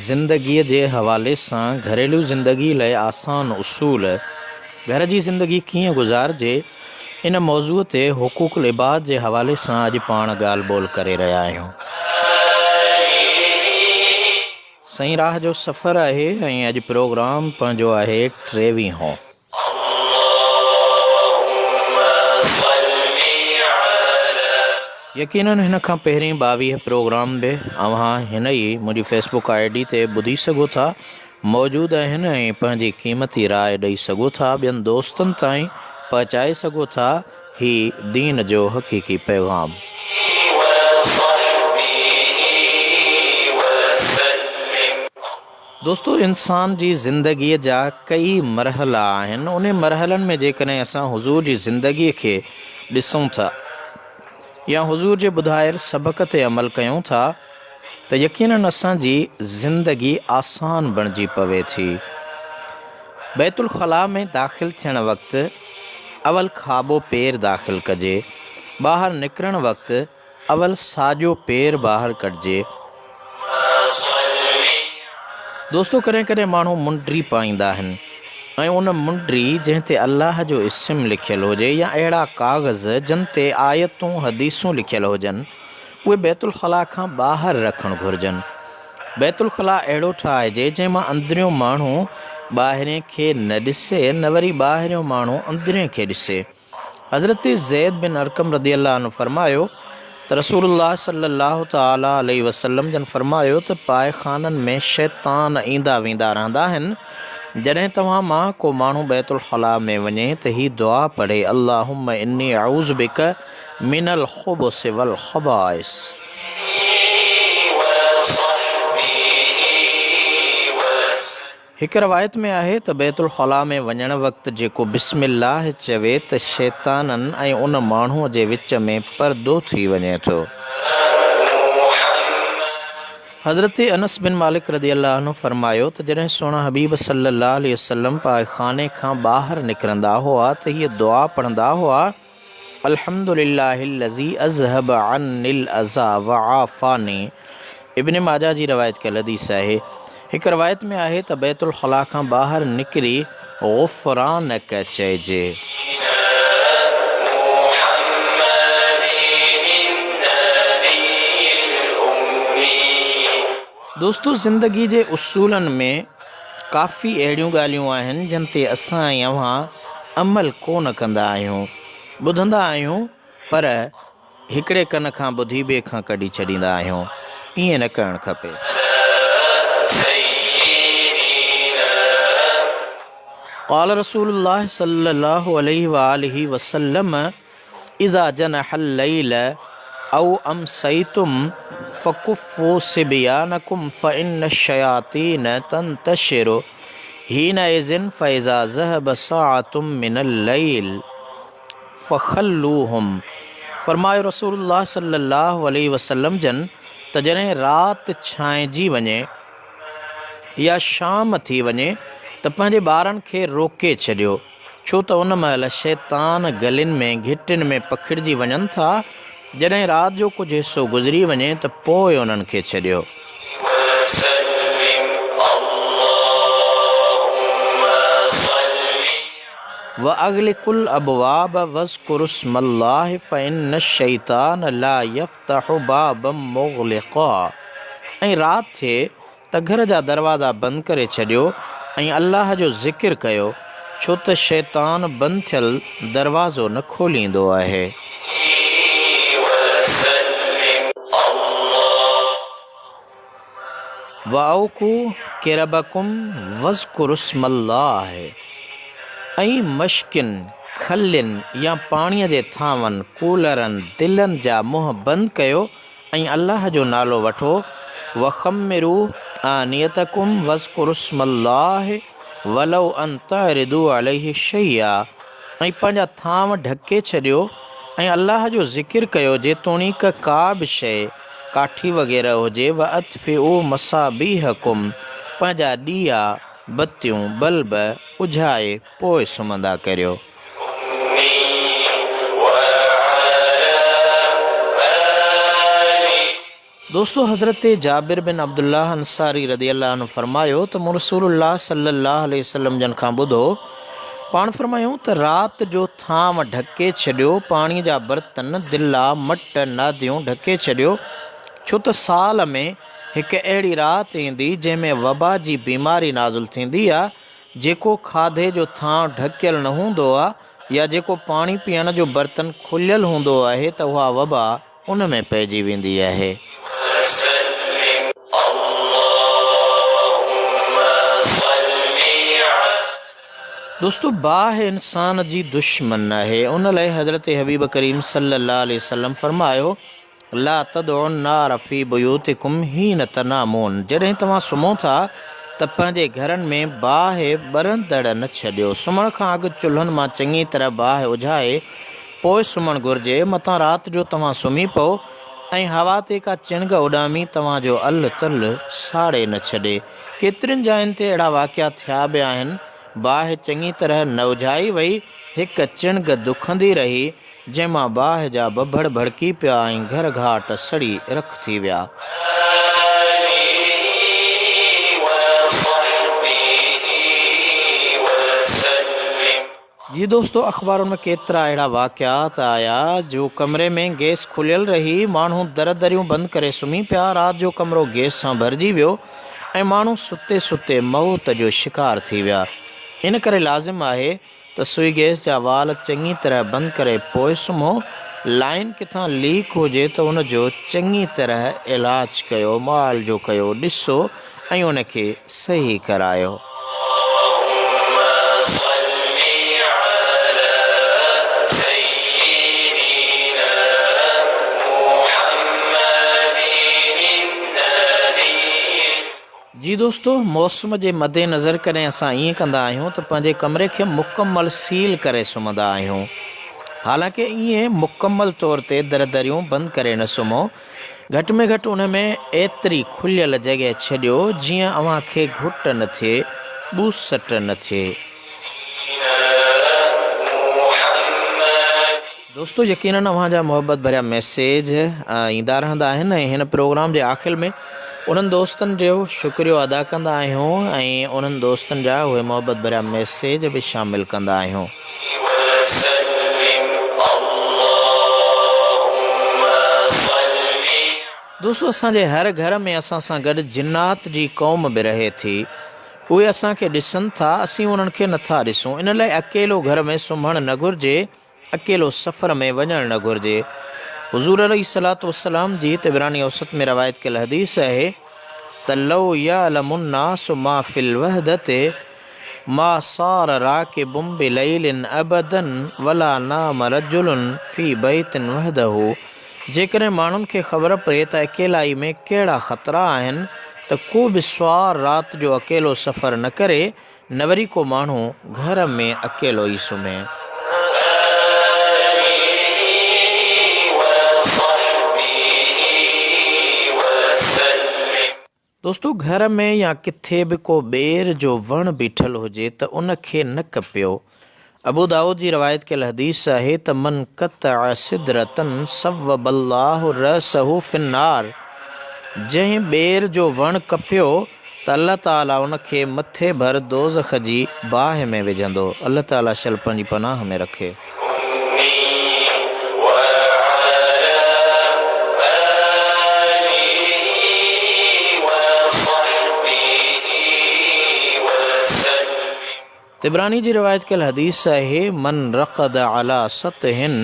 ज़िंदगीअ जे हवाले सां घरेलू ज़िंदगी लाइ आसान उसूल घर जी ज़िंदगी कीअं गुज़ारिजे इन मौज़ूअ ते हुक़ूक़ुल इबाद जे हवाले सां अॼु पाण ॻाल्हि ॿोल करे रहिया आहियूं। सही राह जो सफ़र आहे ऐं अॼु प्रोग्राम पंहिंजो आहे 23हों। यकीनन हिन खां पहिरीं 22 प्रोग्राम बि अव्हां हिन ई मुंहिंजी फेसबुक ID ते ॿुधी सघो था, मौजूदु आहिनि ऐं पंहिंजी क़ीमती राय ॾेई सघो था, ॿियनि दोस्तनि ताईं पहुचाए सघो था ही दीन जो हक़ीक़ी पैगाम। दोस्तों इंसान जी ज़िंदगीअ जा कई मरहला आहिनि, उन मरहलनि में जेकॾहिं असां हुज़ूर जी ज़िंदगीअ खे ॾिसूं था या हुज़ूर जे ॿुधायल सबक़ ते अमल कयूं था त यकीनन असांजी ज़िंदगी आसान बणिजी पवे थी। बैतुल ख़ला में दाख़िल थियण वक़्तु अवल खाॿो पेर दाख़िल कजे, ॿाहिरि निकिरण वक़्तु अवल साॼो पेर ॿाहिरि कढिजे। दोस्तों कॾहिं कॾहिं माण्हू मुंडी पाईंदा आहिनि ऐं उन मुंडी जंहिं ते अल्लाह जो इस्म लिखियलु हुजे या अहिड़ा काग़ज़ जिन ते आयतूं हदीसूं लिखियलु हुजनि उहे बैतुल ख़ला खां ॿाहिरि रखणु घुरिजनि। बैतुल ख़ला अहिड़ो ठाहिजे जंहिं मां अंदरियों माण्हू ॿाहिरें खे न ॾिसे न वरी ॿाहिरियों माण्हू अंदरें खे ॾिसे। हज़रत ज़ैद बिन अरकम रज़ी अल्लाह अन्हु फरमायो त रसूलुल्लाह सल्लल्लाहु ताला अलैहि वसल्लम जन फरमायो त पायखाननि में शैतान ईंदा वेंदा रहंदा आहिनि। जॾहिं तव्हां मां को माण्हू बैतुल ख़ला में वञे त ही दुआ पढ़े अल्लाहुम्मा इन्नी अऊज़ु बिक मिनल ख़ुबुस वल ख़बाइस। हिकु रवायत में आहे त बैतुल ख़ला में वञण वक़्तु जेको बिस्मिल्लाह चवे त शैताननि ऐं उन माण्हूअ जे विच में परदो थी वञे थो। हज़रत अनस बिन मालिक रज़ी अल्लाह अन्हु फरमायो त जॾहिं सोना हबीब सल्लल्लाहु अलैहि वसल्लम पायखाने खां ॿाहिरि निकिरंदा हुआ त हीअ दुआ पढ़ंदा हुआ अल्हम्दुलिल्लाहिल्लज़ी अज़हब अन्निल अज़ा व आफ़ानी। इब्न माजा जी रवायत कयल हदीस आहे। हिकु रवायत में आहे त बैतुल ख़ला खां ॿाहिरि निकिरी ग़ुफ़रानक चइजे। दोस्तों ज़िंदगी जे उसूलनि में काफ़ी अहिड़ियूं ॻाल्हियूं आहिनि जिन ते असां ऐं अव्हां अमल कोन कंदा आहियूं, ॿुधंदा आहियूं पर हिकिड़े कन खां ॿुधी ॿिए खां कढी छॾींदा आहियूं। ईअं न करणु खपे। क़ाल रसूलुल्लाह सल्लल्लाहु अलैहि वआलिहि वसल्लम इज़ा जनहल लैल औ अमसैतुम फ़कुफ़्फ़ू सिबयानकुम फ़इन्न शयातीन तंतशिरु हीन इज़िन फ़ैज़ा ज़हब साअतुम मिनल लैल फ़ख़ल्लूहुम। फ़रमायो रसूलुल्लाह सल्लल्लाहु अलैहि वसल्लम जन त जॾहिं राति छांइजी वञे या शाम थी वञे त पंहिंजे ॿारनि खे रोके छॾियो, छो त उन महिल शैतान गलियुनि में घिटियुनि में पखिड़िजी वञनि था। जॾहिं राति जो कुझु हिसो गुज़री वञे त पोइ उन्हनि खे छॾियो। व अग़लिकुल अबवाब वज़्कुरुस्मल्लाहि फ़इन्न शैतान ला यफ़्तहु बाबम मुग़लिक़ा। ऐं राति थिए त घर जा दरवाज़ा बंदि करे छॾियो ऐं अल्लाह जो ज़िक्र कयो, छो त शैतान बंदि थियल दरवाज़ो न खोलींदो आहे। वाउकू किरबकुम वज़्कुरुस्मल्लाह। ऐं मश्किन खलियुनि या पाणीअ जे थांवनि कूलरनि दिलनि जा मुंहं बंदि कयो ऐं अल्लाह जो नालो वठो। वख़म्मिरू आनियतकुम वज़्कुरुस्मल्लाह वलौ अन तअरिदू अलैहि शैया। ऐं पंहिंजा थांव ढके छॾियो ऐं अल्लाह जो ज़िक्र कयो जेतोणीक का बि शइ काठी वग़ैरह हुजे। व अतफ़िउ मसाबीहकुम। पंहिंजा ॾीया बतियूं बल्ब उझाए पोइ सुम्हंदा करियो। दोस्तो, हज़रत जाबिर बिन अब्दुल्लाह अंसारी रज़ियल्लाहु अन्हु फरमायो त मूं रसूलुल्लाह सल्लल्लाहु अलैहि वसल्लम जन खां ॿुधो, पाण फरमायूं त राति जो थांव ढके छॾियो, पाणीअ जा बर्तन दिला मट नादियूं ढके छॾियो, छो त साल में हिकु अहिड़ी राति ईंदी जंहिंमें वबा जी बीमारी नाज़ुल थींदी आहे। जेको खाधे जो थांव ढकियल न हूंदो आहे या जेको पाणी पीअण जो बर्तन खुलियल हूंदो आहे त उहा वबा उन में पइजी वेंदी आहे। दोस्तो, बाह इंसान जी दुश्मन आहे। उन लाइ हज़रत हबीब करीम सल्लल्लाहु अलैहि वसल्लम फरमायो, ला तदउन नार फी बुयूतिकुम हीन तनामून। जॾहिं तव्हां सुम्हो था त पंहिंजे घरनि में बाह ॿरंदड़ न छॾियो। सुम्हण खां अॻु चुल्हनि मां चङी तरह बाह उझाए पोइ सुम्हणु घुरिजे। मतां राति जो तव्हां सुम्ही पओ ऐं हवा ते का चिणग उॾामी तव्हांजो अल तल साड़े न छॾे। केतिरियुनि जायुनि ते अहिड़ा वाक़िया थिया बि आहिनि। बाह चङी तरह न उझाई वई, हिकु चिणग दुखंदी रही जंहिंमां बाह जा बभड़ भड़की पिया ऐं घर घाट सड़ी रख थी विया। जी दोस्तो, अख़बारुनि में केतिरा अहिड़ा वाक़ियात आया जो कमरे में गैस खुलियल रही, माण्हू दर दरियूं बंदि करे सुम्ही पिया। राति जो कमरो गैस सां भरिजी वियो ऐं माण्हू सुते सुते मौत जो शिकार थी विया। इन करे लाज़िम आहे त सुई गैस जा वाल चङी तरह बंदि करे पोइ सुम्हो। लाइन किथां लीक हुजे त उन जो चङी तरह इलाज कयो, मुआवज़ो कयो, ॾिसो ऐं उन खे सही करायो। जी दोस्तो, मौसम जे मद्देनज़र कॾहिं असां ईअं कंदा आहियूं त पंहिंजे कमरे खे मुकमल सील करे सुम्हंदा आहियूं। हालांकि ईअं मुकमल तौर ते दर दरियूं बंदि करे न सुम्हो। घटि में घटि उन में एतिरी खुलियल जॻह छॾियो जीअं अव्हां खे घुट न थिए, ॿूसट न थिए। दोस्तो, यकीनन अव्हां जा मोहबत भरिया मैसेज ईंदा रहंदा आहिनि ऐं हिन प्रोग्राम जे आख़िर में उन्हनि दोस्तनि जो शुक्रियो अदा कंदा आहियूं ऐं उन्हनि दोस्तनि जा उहे मोहबत भरिया मैसेज बि शामिलु कंदा आहियूं। दोस्तो, असांजे हर घर में असां सां गॾु जिन्नात जी क़ौम बि रहे थी। उहे असांखे ॾिसनि था, असीं उन्हनि खे नथा ॾिसूं। इन लाइ अकेलो घर में सुम्हणु न घुरिजे, अकेलो सफ़र में वञणु न घुरिजे। हुज़ूर अलैहिस्सलातु वस्सलाम जी तिबरानी औसत में रवायत कयल हदीस आहे त लौ यअलमुन्नासु मा फिल वहदति मा सार राकिबुम बिलैलिन अबदन वला नाम रजुलन फी बैतिन वहदहु। जेकॾहिं माण्हुनि खे ख़बर पए त अकेलाई में कहिड़ा ख़तरा आहिनि त को बि सुवार राति जो अकेलो सफ़र न करे, न वरी को माण्हू घर में अकेलो ई सुम्हे। दोस्तों, घर में या किथे बि को ॿेर जो वण बीठल हुजे त उन खे न कपियो। अबू दाऊद जी रवायत कयल हदीस आहे त मन क़तअ सिदरतन सव्वबल्लाहु रअसहु फिन्नार। जंहिं ॿेर जो वण कपियो त अल्लाह ताला उन खे मथे भर दोज़ख जी बाहि में विझंदो। अल्लाह ताला शल पंहिंजी पनाह में रखे। तिबरानी जी रवायत कयल हदीस आहे मन रक़द अला सतहिन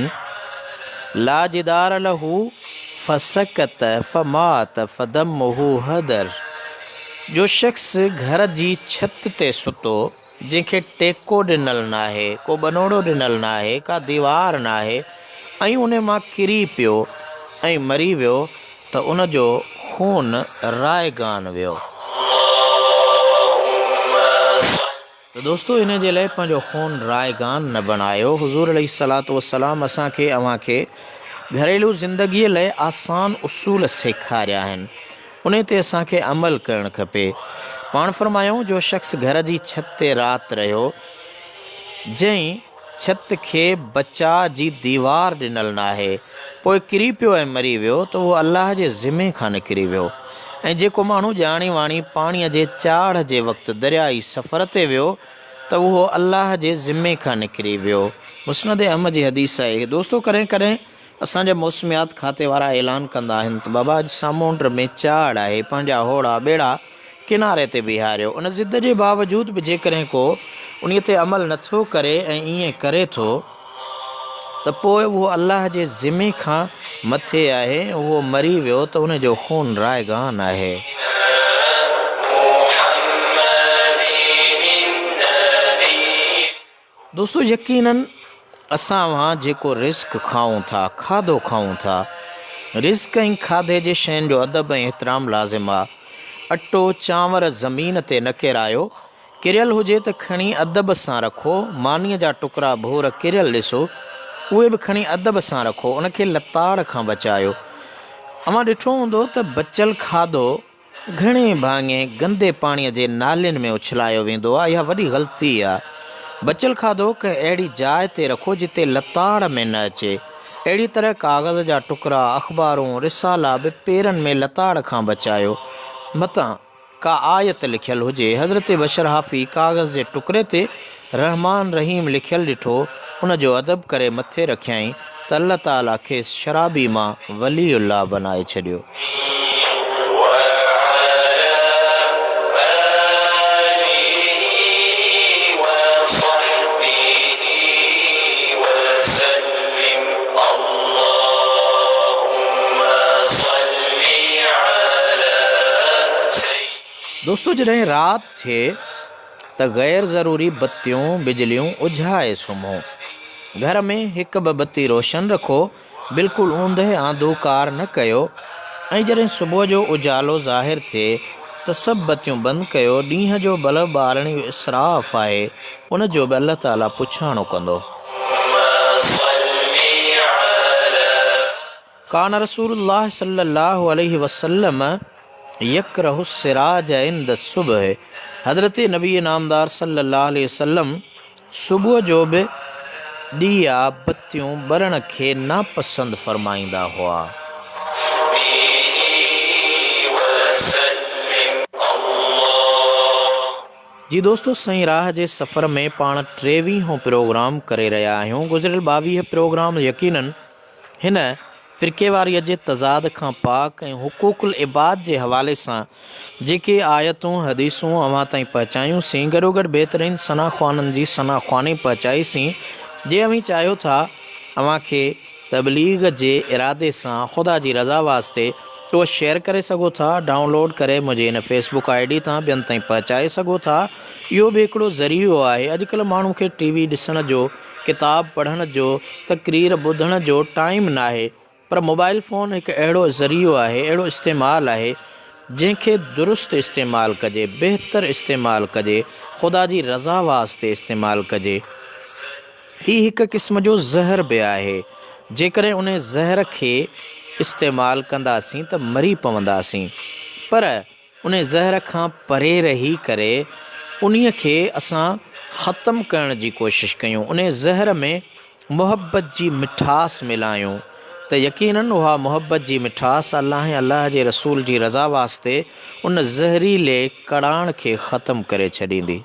ला जिदार लहू फसकत फमात फदमुहु हदर। जो शख़्स घर जी छत ते सुतो, जंहिंखे टेको ॾिनल न आहे, को बनोड़ो ॾिनल न आहे, का दीवार न आहे, ऐं उन मां किरी पियो ऐं मरी वियो त उन जो खून रायगान वियो। तो दोस्तों, इन जे लाइ पंहिंजो खून रायगान न बणायो। हुज़ूर अलैहिस्सलातु वस्सलाम असांखे अव्हांखे घरेलू ज़िंदगीअ लाइ आसान उसूल सेखारिया आहिनि। उन ते असांखे अमल करणु खपे। पाण फरमायूं, जो शख़्स घर जी छत ते राति रहियो, जंहिं छत खे बचा जी दीवार ॾिनल न आहे, पोइ किरी पियो ऐं मरी वियो त उहो अलाह जे ज़िमे खां निकिरी वियो। ऐं जेको माण्हू ॼाणी वाणी पाणीअ जे चाढ़ जे वक़्तु दरियाई सफ़र ते वियो त उहो अलाह जे ज़िमे खां निकिरी वियो। मुस्नद अहमद जी हदीस आहे। दोस्तो, कॾहिं कॾहिं असांजा मौसमियात खाते वारा ऐलान कंदा आहिनि त बाबा अॼु सामुंड में चाढ़ आहे, पंहिंजा होड़ा ॿेड़ा किनारे ते बीहारियो। उन ज़िद जे बावजूद बि जेकॾहिं को उन ते अमल नथो करे ऐं ईअं करे थो त पोइ उहो अलाह जे ज़िमे खां मथे आहे, उहो मरी वियो त उन जो खून रायगान आहे। दोस्तों, यकीनन असां वहाँ जेको रिस्क खाऊं था, खाधो खाऊं था, रिस्क ऐं खाधे जे शयुनि जो अदब ऐं एतिराम लाज़िम आहे। अटो चांवर ज़मीन ते न किरायो, किरियल हुजे त खणी अदब सां रखो। मानीअ जा टुकड़ा भोर किरियल ॾिसो, उहे बि खणी अदब सां रखो, उनखे लताड़ खां बचायो। अमां ॾिठो हूंदो त बचियल खाधो घणे भाङे गंदे पाणीअ जे नालियुनि में उछलायो वेंदो आहे। इहा वॾी ग़लती आहे। बचियल खाधो कंहिं अहिड़ी जाइ ते रखो जिते लताड़ में न अचे। अहिड़ी तरह कागज़ जा टुकड़ा, अख़बारूं, रिसाला बि पेरनि में लताड़ खां बचायो। मतां का आयत लिखियल हुजे, हज़रत बशर हाफ़ी कागज़ जे टुकड़े ते रहमान रहीम लिखियल ॾिठो, उन जो अदब करे मथे रखियईं त अल्लाह ताला खे शराबी मां वलीउल्लाह बनाए छॾियो। दोस्तों, जॾहिं राति थिए त गैर ज़रूरी बत्तियूं बिजलियूं उझाए सुम्हो। घर में हिकु ॿ बत्ती रोशन रखो, बिल्कुलु ऊंदहि आंदूकार न कयो। ऐं जॾहिं सुबुह जो उजालो ज़ाहिर थिए त सभु बत्तियूं बंदि कयो। ॾींहं जो बल्ब ॿारण जो इसराफ़ आहे, उन जो बि अल्लाह ताला पुछाणो कंदो। कान रसूलुल्लाह सल्लल्लाहु अलैहि वसल्लम यकरहु सिराज इंद सुबह। हज़रत नबी नामदार सल्लल्लाहु अलैहि वसल्लम सुबुह जो बि ॾिया बत्तियूं ॿरण खे नापसंद फरमाईंदा हुआ। जी दोस्तों, सही राह जे सफ़र में पाण 23हों प्रोग्राम करे रहिया आहियूं। गुज़िरियल 22 प्रोग्राम यकीनन हिन फ़िरके वारीअ जे तज़ाद खां पाक ऐं हुकूकुल इबाद जे हवाले सां जेके आयतूं हदीसूं अव्हां ताईं पहुचायूंसीं, गॾोगॾु बहितरीन सना ख़्वाननि जी सना ख़्वानी पहुचाईसीं। जे अव्हीं चाहियो था अव्हांखे तबलीग जे इरादे सां ख़ुदा जी रज़ा वास्ते उहो शेयर करे सघो था, डाउनलोड करे मुंहिंजे हिन फेसबुक ID तां ॿियनि ताईं पहुचाए सघो था। इहो बि हिकिड़ो ज़रियो आहे। अॼुकल्ह माण्हू खे TV ॾिसण जो, किताब पढ़ण जो, तक़रीर ॿुधण जो टाइम न आहे, पर मोबाइल फ़ोन हिकु अहिड़ो ज़रियो आहे, अहिड़ो इस्तेमालु आहे जंहिंखे दुरुस्त इस्तेमालु कजे, बहितर इस्तेमालु कजे, ख़ुदा जी रज़ा वास्ते इस्तेमालु कजे। ही हिकु क़िस्म जो ज़हर बि आहे। जेकॾहिं उन ज़हर खे इस्तेमालु कंदासीं त मरी पवंदासीं, पर उन ज़हर खां परे रही करे उन्हीअ खे असां ख़तमु करण जी कोशिशि कयूं, उन ज़हर में मुहबत जी मिठास मिलायूं, त यकीनन उहा मुहबत जी मिठास अलाह ऐं अलाह जे रसूल जी रज़ा वास्ते उन ज़हरीले कड़ाण खे ख़तमु करे छॾींदी।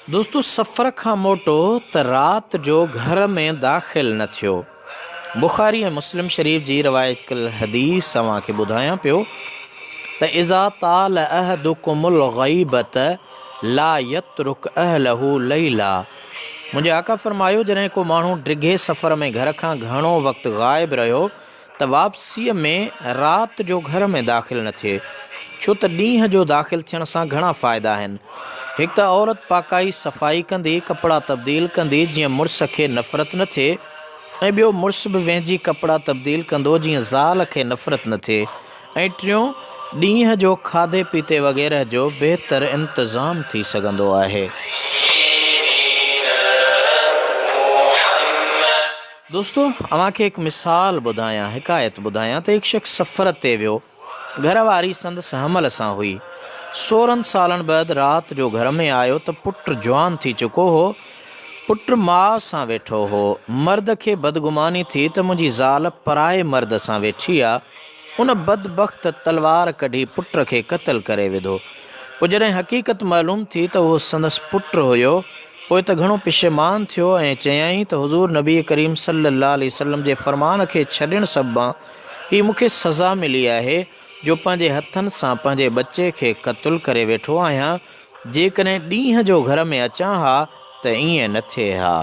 दोस्तो, सफ़र खां मोटो त राति जो घर में दाख़िल न थियो। बुख़ारी ऐं मुस्लिम शरीफ़ जी रवायत कल हदीस तव्हांखे ॿुधायां पियो त इज़ा ताल अहदुकुमुल ग़ैबत ला यत्रुक अहलहु लैला। मुंहिंजे आका फ़रमायो, जॾहिं को माण्हू डिघे सफ़र में घर खां घणो वक़्तु ग़ाइब रहियो त वापसीअ में राति जो घर में दाख़िल न थिए, छो त ॾींहं जो दाख़िल थियण सां घणा फ़ाइदा आहिनि। हिकु त औरत पाकाई सफ़ाई कंदी, कपिड़ा तब्दील कंदी जीअं मुड़ुस खे नफ़रत न थिए, ऐं ॿियो मुड़ुस बि वेंझी कपिड़ा तब्दील कंदो जीअं ज़ाल खे नफ़रत न थिए। ऐं टियों, ॾींहं जो खाधे पीते वग़ैरह जो बहितर इंतज़ाम थी सघंदो आहे। दोस्तो, अव्हांखे हिकु मिसाल ॿुधायां, हिकायत ॿुधायां त हिकु शख़्स सफ़र ते वियो। घर वारी संदसि हमल सां हुई। 16 सालनि बैदि राति जो घर में आयो त पुटु जवान थी चुको हो। पुटु माउ सां वेठो हो। मर्द खे बदगुमानी थी त मुंहिंजी ज़ाल पराए मर्द सां वेठी आहे। उन बदबख़्त तलवार कढी पुट खे क़तलु करे विधो। पोइ जॾहिं हक़ीक़त मालूम थी त उहो संदसि पुटु हुयो, पोइ त घणो पशेमान थियो ऐं चयाईं त हुज़ूर नबी करीम सल्लल्लाहु अलैहि वसल्लम जे फ़रमान खे छॾण सबबि ही मूंखे सज़ा मिली आहे जो पंहिंजे हथनि सां पंहिंजे बचे खे क़तलु करे वेठो आहियां। जेकॾहिं ॾींहं जो घर में अचां हा त ईअं न थिए हा।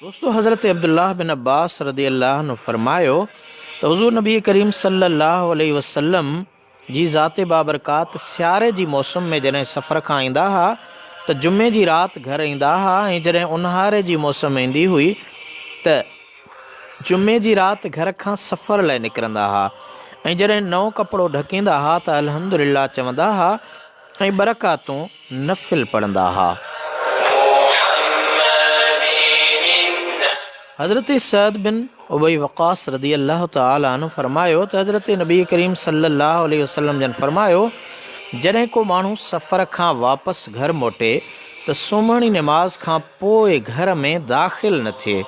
दोस्तो, हज़रत अब्दुल्लाह बिन अब्बास रज़ी अल्लाह अन्हु फ़रमायो त हुज़ूर नबी करीम सल्लल्लाहु अलैहि वसल्लम जी ज़ाते बाबरकात सियारे जी मौसम में जॾहिं सफ़र खां ईंदा हुआ त जुमे जी राति घर ईंदा हुआ, ऐं जॾहिं ऊन्हारे जी मौसम ईंदी हुई त जुमे जी राति घर खां सफ़र लाइ निकिरंदा हुआ, ऐं जॾहिं नओं कपिड़ो ढकींदा हुआ त अल्हम्दुलिल्लाह चवंदा हुआ ऐं बरकातूं नफ़िल पढ़ंदा हुआ। हज़रत सअद बिन उबई वक़ास रज़ी अल्लाह तआला अन्हु फ़रमायो त हज़रत नबी करीम सल्लल्लाहु अलैहि वसल्लम जन फ़रमायो, जॾहिं को माण्हू सफ़र खां वापसि घर मोटे त सुम्हण जी नमाज़ खां पोइ घर में दाख़िल न थिए।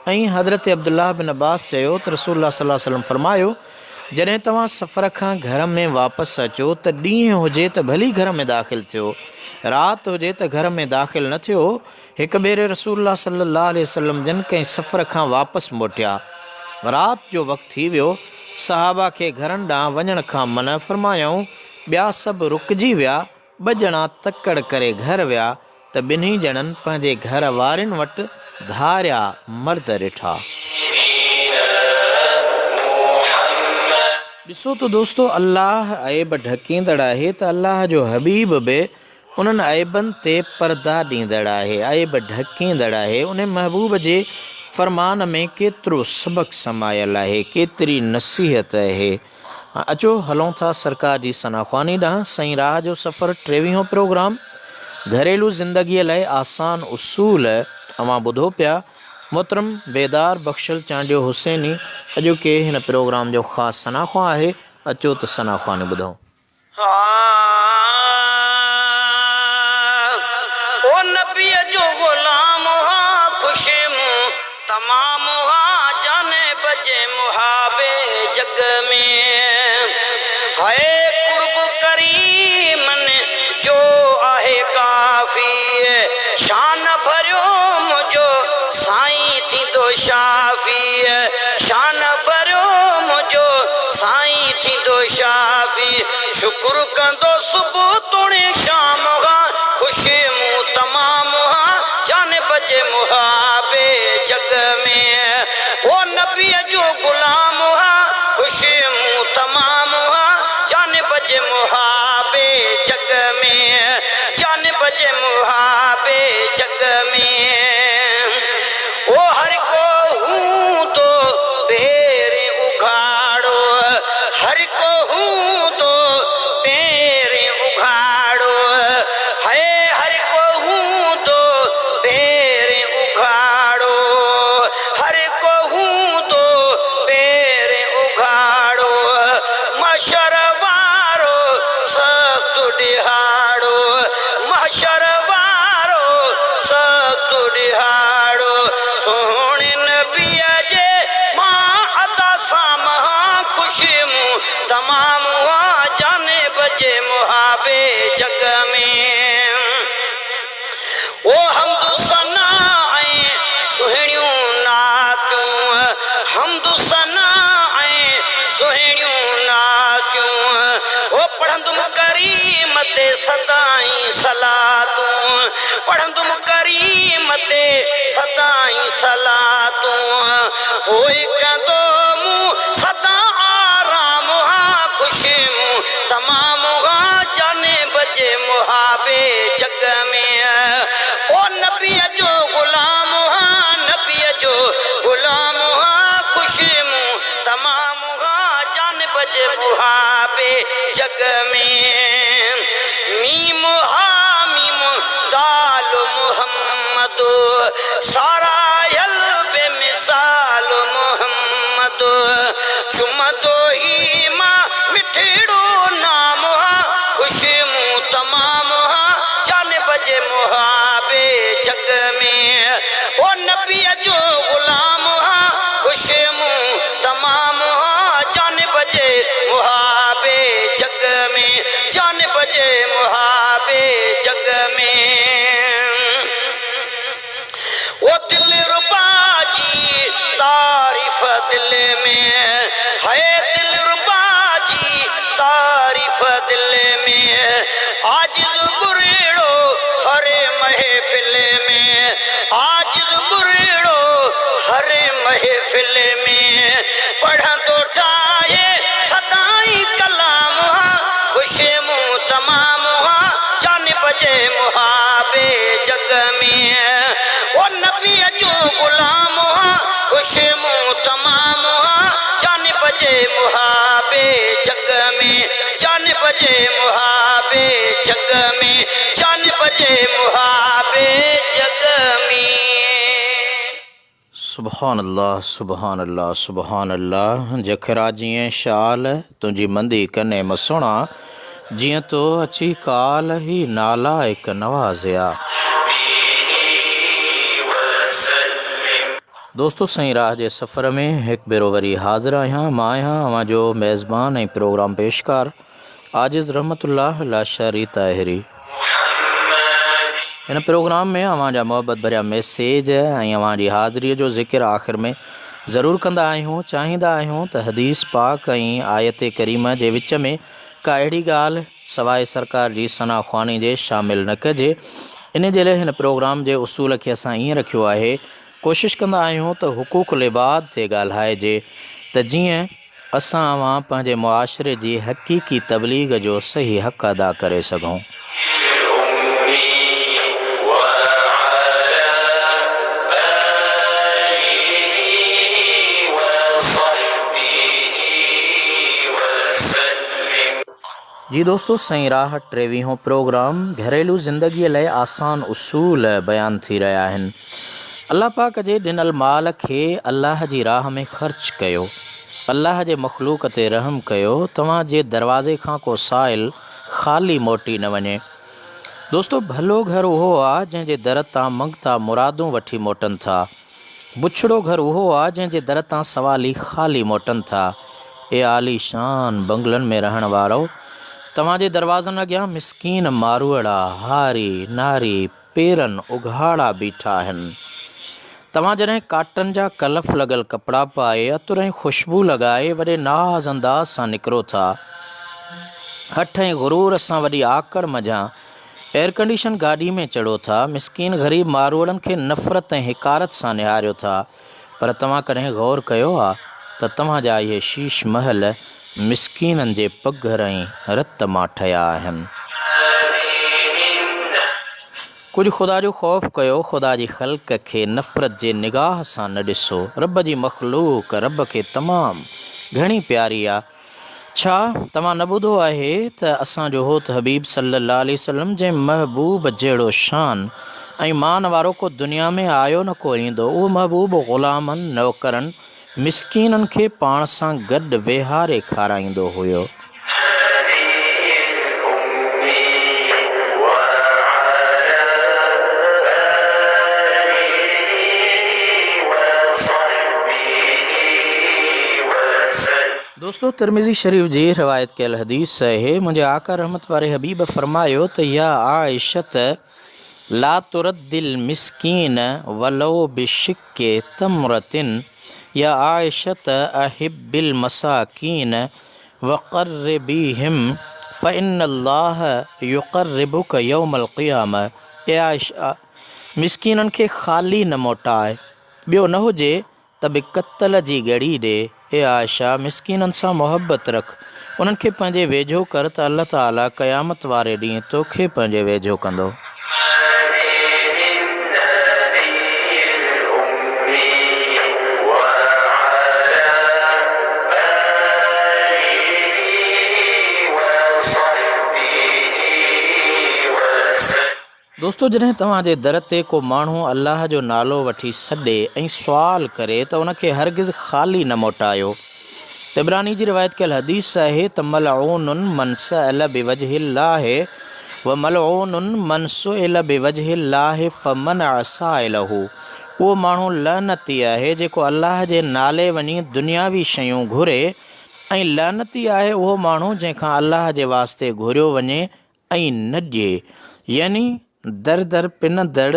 ऐं हज़रत अब्दुल्लाह बिन अब्बास चयो त रसूलुल्लाह सल्लल्लाहु अलैहि वसल्लम फ़रमायो, जॾहिं तव्हां सफ़र खां घर में वापसि अचो त ॾींहुं हुजे त भली घर में दाख़िल थियो, राति हुजे त घर में दाख़िल न थियो। हिकु भेरे रसूलुल्लाह सल्लल्लाहु अलैहि वसल्लम जन कंहिं सफ़र खां वापसि मोटिया। राति जो वक़्तु थी वियो। सहाबा खे घरनि ॾांहुं वञण खां मना फ़रमायाऊं। ॿिया सभु रुकिजी विया। 2 ॼणा तकड़ करे घर विया त ॿिन्ही ॼणनि पंहिंजे घर वारनि वटि धारिया मर्द ॾिठा। ॾिसो त दोस्तो, अल्लाह ऐब ढकींदड़ आहे त अल्लाह जो हबीब बि उन्हनि ऐबनि ते पर्दा ॾींदड़ आहे, ऐब ढकींदड़ आहे। उन महबूब जे फ़रमान में केतिरो सबक़ समायल आहे, केतिरी नसीहत आहे। अचो हलूं था सरकार जी सनाख़्वानी ॾांहुं। सईं राह जो सफ़र 23हों प्रोग्राम घरेलू ज़िंदगीअ लाइ आसान उसूल अवां ॿुधो पिया। मोहतरम बेदार बख़्शल चांडियो हुसैनी अॼोके हिन प्रोग्राम जो ख़ासि सनाख़्वा आहे। अचो त सनाख़्वानी ॿुधूं। ओ नबी जो ग़ुलाम हा, ख़ुशि मूं तमाम हा, जाने बजे मुहाबे जग में है कुर्ब करीमन जो आहे काफ़ी। शान भरियो मुझो साईं थींदो शाफ़ी, शान भरियो मुझो साईं थींदो शाफ़ी। शुक्र कंदो सुबुह तोड़े शाम हा, ख़ुशि मूं तमाम हा, जाने बजे मुहाबे जग में। ओ नबीअ जो ग़ुलाम हा, खुशी मुँह तमाम हुआ जान बजे मुहाबे जग में जान बजे मुहाबे जग में ओ हर को हूँ तो पैरे उघाड़ो हर को हूँ तो पैरे उघाड़ो है हर को हूँ तो पैरे उघाड़ो हर को हूँ तो पैरे उघाड़ो मशरवारो सख्त दिहाड़ो मशरवारो सख्त दिहाड़ो सोहणे नबीअ जे मां अदा सां खुशी मुँह तमाम हुआ जाने बजे मुहाबे जग में ओ हमदु सना ऐं सुहिणियूं नातियूं हमदु सना ऐं सुहिणियूं नातियूं ओ पढ़ंदुमि करीम ते सदाईं सलातूं पढ़ंदुमि करीम ते सदाईं सलातूं पोइ कंदो मूं सदा आराम हा खुशी मूं तमाम हा जाने बजे मुहाबे जग में ओ नबीअ जो गुलाम हा नबीअ जो गुलाम हा खुशी मूं तमाम हा जाने बजे मुहाबे जग में मीम हा मीम दाल मुहम्मद सारायल बेमिसाल मुहम्मद चुमदो ही मां मिठड़ो नाम हा खुशी मुँह तमाम हा जाने बजे मुहाबे जग में ओ नबीअ जो गुलाम हा खुशी मुँह तमाम हा जाने बजे मुहाबे जग में जाने बजे मुहाबे जग में ओ दिल रुबा जी तारीफ दिल में है दिल रुबा जी तारीफ दिल में आज बुरेड़ो हरे महफिल में आज बुरेड़ो हरे महफिल में पढ़ंदो ठाए सदाई कलाम खुशी मुँह तमाम जाने बजे मुहाबे जग में ओ नबीअ जो गुलाम खुशी मुँह तमाम जाने बजे मुहाबे जग में जाने बजे मुहाबे जग में जाने बजे मुहाबे जग में सुभान अल्लाह सुभान अल्लाह सुभान अल्लाह जखरा जिएं शाल तुंहिंजी मंदी कने मसुणा जिएं तो अची काल ही नाला एक नवाज़िया। दोस्तों सही राह जे सफ़र में एक भेरो वरी हाज़िर आहियां मां आहियां अवां जो मेज़बान ऐं प्रोग्राम पेशकार आजिज़ रहमतुल्लाह लाशरी ताहिरी। इन प्रोग्राम में अवां जा मोहब्बत भरिया मैसेज ऐं अवां जी हाज़िरीअ जो ज़िक्र आख़िर में ज़रूरु कंदा आहियूं। चाहींदा आहियूं त हदीस पाक ऐं आयत करीम जे विच में का अहिड़ी ॻाल्हि सवाइ सरकार जी सना ख़्वानी जे शामिल न कजे। इन जे लाइ हिन प्रोग्राम जे उसूल खे असां ईअं रखियो आहे, कोशिशि कंदा आहियूं त हुक़ूक़ुल इबाद ते ॻाल्हाइजे त जीअं असां अवां पंहिंजे मुआशिरे जी हक़ीक़ी तबलीग जो सही हक़ अदा करे सघूं। जी दोस्तों सही राह 23 प्रोग्राम घरेलू ज़िंदगीअ लाइ आसान उसूल बयान थी रहिया आहिनि। अल्लाह पाक जे ॾिनल माल खे अल्लाह जी राह में ख़र्च कयो, अल्लाह जे मख़लूक ते रहम कयो, तव्हां जे दरवाज़े खां को साइल ख़ाली मोटी न वञे। दोस्तों भलो घर उहो आहे जंहिंजे दर तां मंगता मुरादूं वठी मोटनि था। बुछड़ो घर उहो आहे जंहिंजे दर तां सवाली ख़ाली मोटनि था। ए आली शान बंगलनि में रहण वारो, तव्हां जे दरवाज़नि अॻियां मिसकीन मारूअड़ा हारी नारी पेरनि उघाड़ा बीठा आहिनि। तव्हां जॾहिं काटन जा कलफ लॻल कपिड़ा पाए अतुर ऐं ख़ुशबू लॻाए वॾे नाज़ अंदाज़ सां निकिरो था, हठ ऐं गुरूर सां वॾी आकड़ मझां एयर कंडीशन गाॾी में चढ़ो था, मिसकीन ग़रीब मारूअड़नि खे नफ़रत ऐं हिकारत सां निहारियो था। पर तव्हां कॾहिं गौर कयो आहे त तव्हांजा इहे शीश महल मिसकीननि जे पघर ऐं रत मां ठहिया आहिनि। कुझु ख़ुदा जो ख़ौफ़ कयो, ख़ुदा जी ख़ल्क़ खे नफ़रत जे निगाह सां न ॾिसो। रब जी मख़लूक़ रब खे तमामु घणी प्यारी आहे। छा तव्हां न ॿुधो आहे त असांजो होत हबीब सल्लल्लाहु अलैहि वसल्लम जे महबूब जहिड़ो शान ऐं मान वारो को दुनिया में आयो न को ईंदो। उहो महबूब ग़ुलामनि, नौकरनि, मिसकीननि खे पाण सां गॾु वेहारे खाराईंदो हुयो। दोस्तों, तिरमिज़ी शरीफ़ जी रिवायत कयल हदीस है, मुंहिंजे आका रहमत वारे हबीब फरमायो त या आइशत ला तुरद्दिल मिस्कीन वलो बिशिक्के तमरतिन, या आइशत अहिब्बिल मसाकीन वक़र्रिबीहिम फ़इन्नल्लाह युक़र्रिबुक यौमल क़ियामा। ए आइशा, मिसकीननि खे ख़ाली न मोटाए, ॿियो न हुजे त बि कत्ल जी ॻड़ी ॾे। ए आइशा, मिसकीननि सां मोहबत रख, उन्हनि खे पंहिंजे वेझो कर त अल्लाह ताला क़यामत वारे ॾींहुं तोखे पंहिंजे वेझो कंदो। दोस्तों, जॾहिं तव्हांजे दर ते को माण्हू अल्लाह जो नालो वठी सॾे ऐं सुवाल करे त उनखे हरगिज़ ख़ाली न मोटायो। तिबरानी जी रिवायत कयल हदीस आहे त मलऊनुन मन सअल बिवजहिल्लाह व मलऊनुन मन सुइल बिवजहिल्लाह फमनअ साइलहु। उहो माण्हू लानती आहे जेको अल्लाह जे नाले वञी दुनियावी शयूं घुरे, ऐं लानती आहे उहो माण्हू जंहिंखां अल्लाह जे वास्ते घुरियो वञे ऐं न ॾिए, यानी दर दर पिनदड़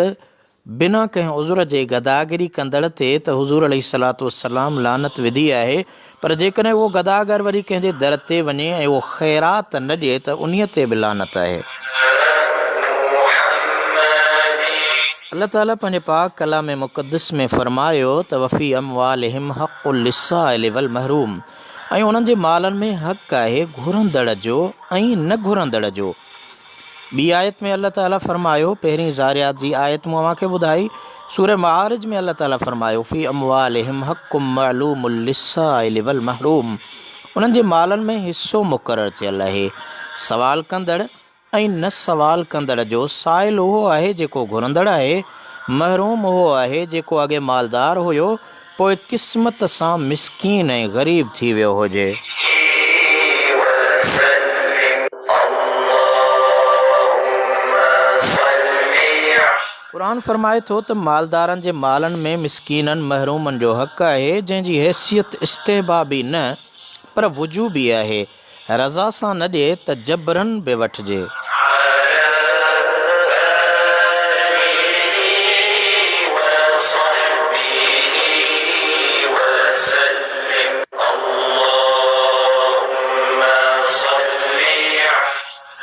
बिना कंहिं उज़ुर जे गदागिरी कंदड़ ते त हुज़ूर अलैहिस्सलातु वस्सलाम लानत विधी आहे। पर जेकॾहिं उहो गदागर वरी कंहिंजे दर ते वञे ऐं उहो ख़ैरात न ॾिए त उन्हीअ ते बि लानत आहे। अल्लाह ताला पंहिंजे पाक कलाम मुक़द्दस में फ़रमायो त वफ़ी अमवालिहिम हक़्क़ुल लिस्साइल वल महरूम, ऐं उन्हनि जे मालनि में हक़ आहे घुरंदड़ जो ऐं न घुरंदड़ जो। ॿी आयत में अल्लाह ताला फ़रमायो, पहिरीं ज़ारियात जी आयत मूं अव्हांखे ॿुधाई, सूरह मारिज में अल्लाह ताला फ़रमायो फ़ी अमवालिहिम हक़्क़ुम मअलूमुल लिस्साइल वल महरूम, उन्हनि जे मालनि में हिस्सो मुक़ररु थियल आहे सवाल कंदड़ ऐं न सवाल कंदड़ जो। साइल उहो आहे जेको घुरंदड़ आहे, महरूम उहो आहे जेको अॻे मालदार हुयो पोइ क़िस्मत सां मिसकीन ऐं ग़रीब थी वियो हुजे। क़ुरान फ़रमाए थो त मालदारनि जे मालनि में मिसकीननि महरूमनि जो हक़ आहे, जंहिंजी हैसियत इस्तेहबाबी न पर वुजूबी आहे। रज़ा सां न ॾिए त जबरन बि वठिजे।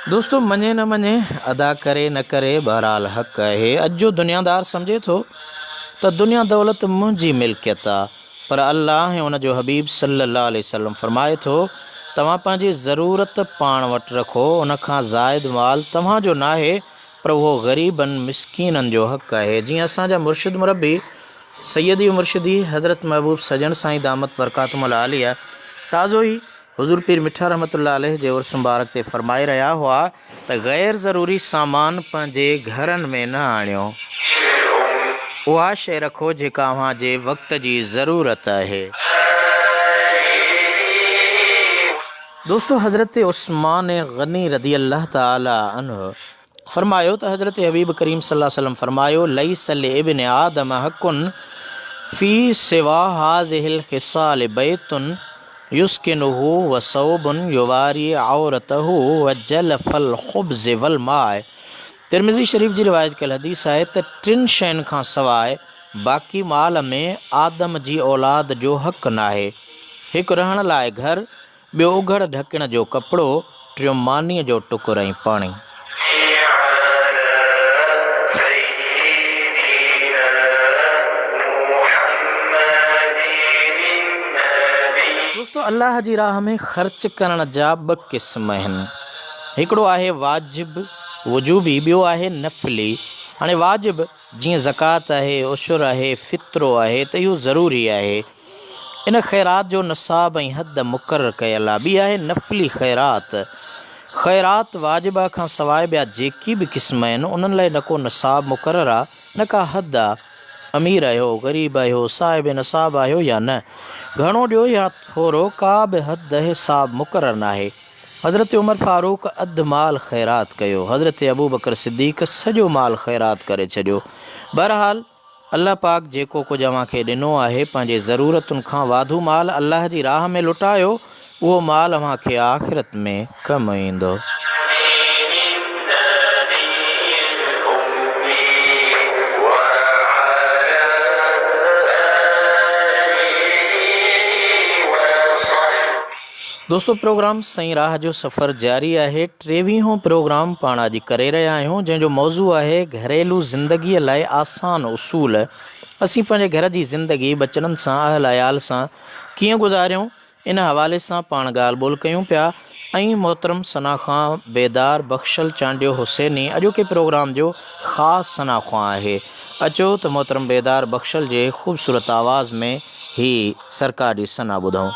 दोस्तों, मञे न मञे, अदा करे न करे, बहरहाल हक़ आहे। अॼु जो दुनियादार सम्झे थो त दुनिया दौलत मुंहिंजी मिल्कियत आहे, पर अल्लाह ऐं उन जो हबीब सल्लल्लाहु अलैहि वसल्लम फ़रमाए थो तव्हां पंहिंजी ज़रूरत पाण वटि रखो, उनखां ज़ाइद माल तव्हांजो न आहे, पर उहो ग़रीबनि मिसकीननि जो हक़ आहे। जीअं असांजा मुर्शिद मुरबी सैयदी मुर्शिदी हज़रत महबूब सजन साईं दामत बरकातुहुल आलिया ताज़ो ई हुज़ूर पीर मिठा रहमतुल्लाह अलैह जे उर्स मुबारक ते फ़रमाए रहिया हुआ त ग़ैर ज़रूरी सामान पंहिंजे घरनि में न आणियो, उहा शइ रखो जेका अव्हांजे वक़्त जी ज़रूरत आहे। दोस्तों, हज़रत उस्मान गनी रदी अल्लाह ताला अन्हु फ़रमायो त हज़रत हबीब करीम सल्लल्लाहु अलैहि वसल्लम फ़रमायो लैस लिइब्न आदम हक़्क़ुन फ़ी सिवा हाज़िहिल ख़िसाल बैतुन युस्किनुहु व सौबुन युवारी औरतहु व जलफल ख़ुब्ज़ वल माए। तिरमिज़ी शरीफ़ जी रिवायत कयल हदीस आहे त टिनि शयुनि खां सवाइ बाक़ी माल में आदम जी औलाद जो हक़ न आहे। हिकु रहण लाइ घर, ॿियो उघड़ ढकण जो कपिड़ो, टियों मानीअ जो टुकुर ऐं पाणी। अल्लाह जी राह में ख़र्च करण जा ॿ क़िस्म आहिनि। हिकिड़ो आहे वाजिब वजूबी, ॿियो आहे नफ़िली। हाणे वाजिब जीअं ज़कात आहे, उशुर आहे, फ़ितरो आहे, त इहो ज़रूरी आहे। इन ख़ैरात जो निसाब ऐं हद मुक़ररु कयल आहे। ॿी आहे नफ़िली ख़ैरात। ख़ैरात वाजिबा खां सवाइ ॿिया जेकी बि क़िस्म आहिनि उन्हनि लाइ न को निसाब मुक़ररु आहे, न का हद आहे। अमीर आहियो, ग़रीब आहियो, साहिब निसाब आहियो या न, घणो ॾियो या थोरो, का बि हद हिसाब मुक़ररु न आहे। हज़रत उमर फ़ारूक अधु माल ख़ैरात कयो, हज़रत अबू बकर सिद्दीक़ सॼो माल ख़ैरात करे छॾियो। बहरहाल अल्लाह पाक जेको कुझु अव्हांखे ॾिनो आहे, पंहिंजे ज़रूरतुनि खां वाधू माल अल्लाह जी राह में लुटायो, उहो माल अव्हांखे आख़िरत में कमु ईंदो। दोस्तों, प्रोग्राम सही राह जो सफ़र जारी आहे। 23हों प्रोग्राम पाण अॼु करे रहिया आहियूं, जंहिंजो मौज़ू आहे घरेलू ज़िंदगीअ लाइ आसान उसूल। असीं पंहिंजे घर जी ज़िंदगी बचड़नि सां, अहल अयाल सां कीअं गुज़ारियूं, इन हवाले सां पाण ॻाल्हि ॿोल कयूं पिया। ऐं मोहतरम सना खां बेदार बख़्शल चांडियो हुसैनी अॼोके प्रोग्राम जो ख़ासि सना खां आहे। अचो त मोहतरम बेदार बख़्शल जे ख़ूबसूरत आवाज़ में ही सरकार जी सना ॿुधूं।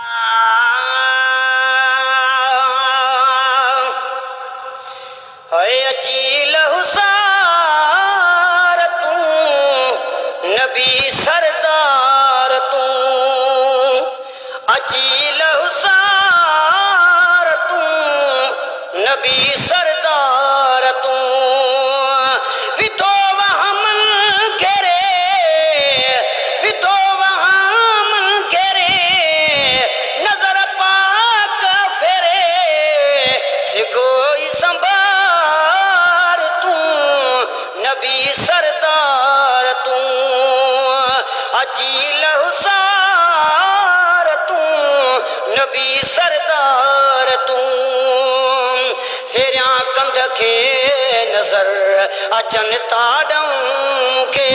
अचन ताड़ों के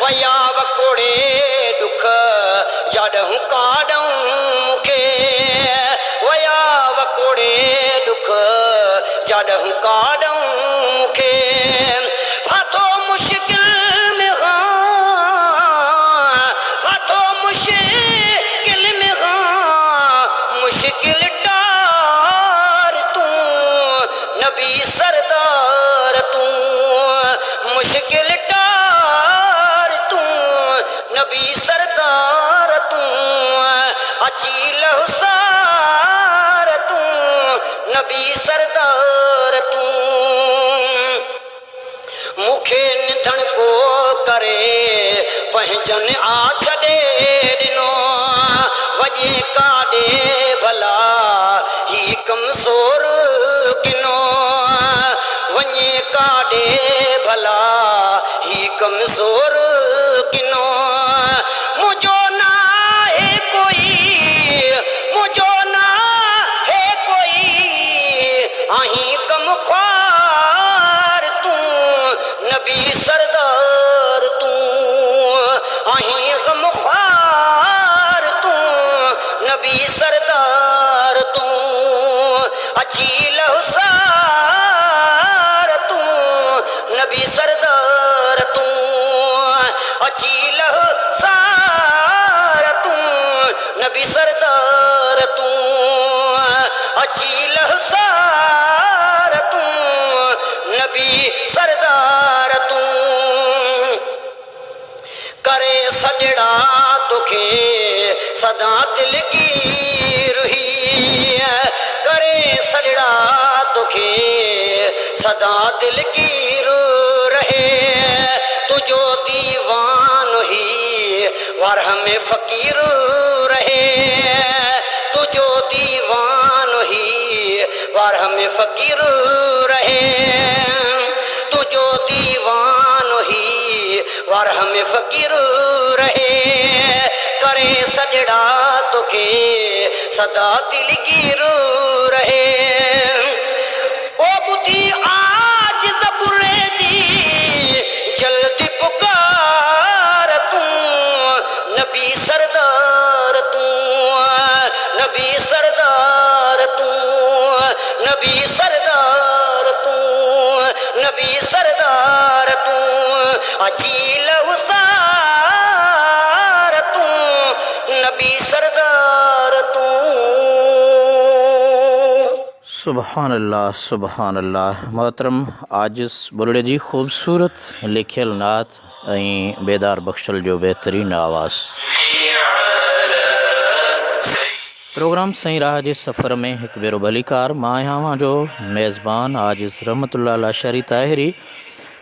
वया वकोड़े दुख जड़ों काड़ों के वया वकोड़े दुख जड़ों काड़ों के फातो मुश्किल में फातो मुश्किल में मुश्किल टार तू नबी सरदार तू मुश्किल टार तू नबी सरदार तू अचील सार तू नबी सरदार तू मुखे निधन को करे पंहिंजन आ छॾे ॾिनो वॼे काॾे भला ही कमज़ोर किनो वञे काॾे भला ही कमज़ोर किनो मुझो ना है कोई मुझो ना है कोई आही कम ख्वार तू नबी सरदार तू आही गम ख्वार तू नबी सरदार तू अचील नबी सरदार तू अचील सार तू नबी सरदार तू अचील सार तू नबी सरदार तू करे सजड़ा तोखे सदा दिल की रुही करे सजड़ा तोखे सदा दिल की तुझो दीवान ही वारह में फकीर रहे तुझो दीवान ही वारह में फकीर रहे तुझो दीवान ही वारह में फकीर रहे करे सजड़ा तोखे सदा दिल गिर रहे ओ बुद्धि आज ज़बुरे जी जल्दी पुकार तू नबी सरदार तू अचील उसार तू नबी सरदार तू। सुबहान अल्लाह। मोहतरम आजिज़ बुरड़े जी ख़ूबसूरत लिखियल नात ऐं बेदार बख्शल जो बेहतरीन आवाज़। प्रोग्राम सही राह जे सफ़र में हिकु भेरो भलीकार मां आहियां जो मेज़बान आजिज़ रहमतुल्लाह लाशारी ताहिरी।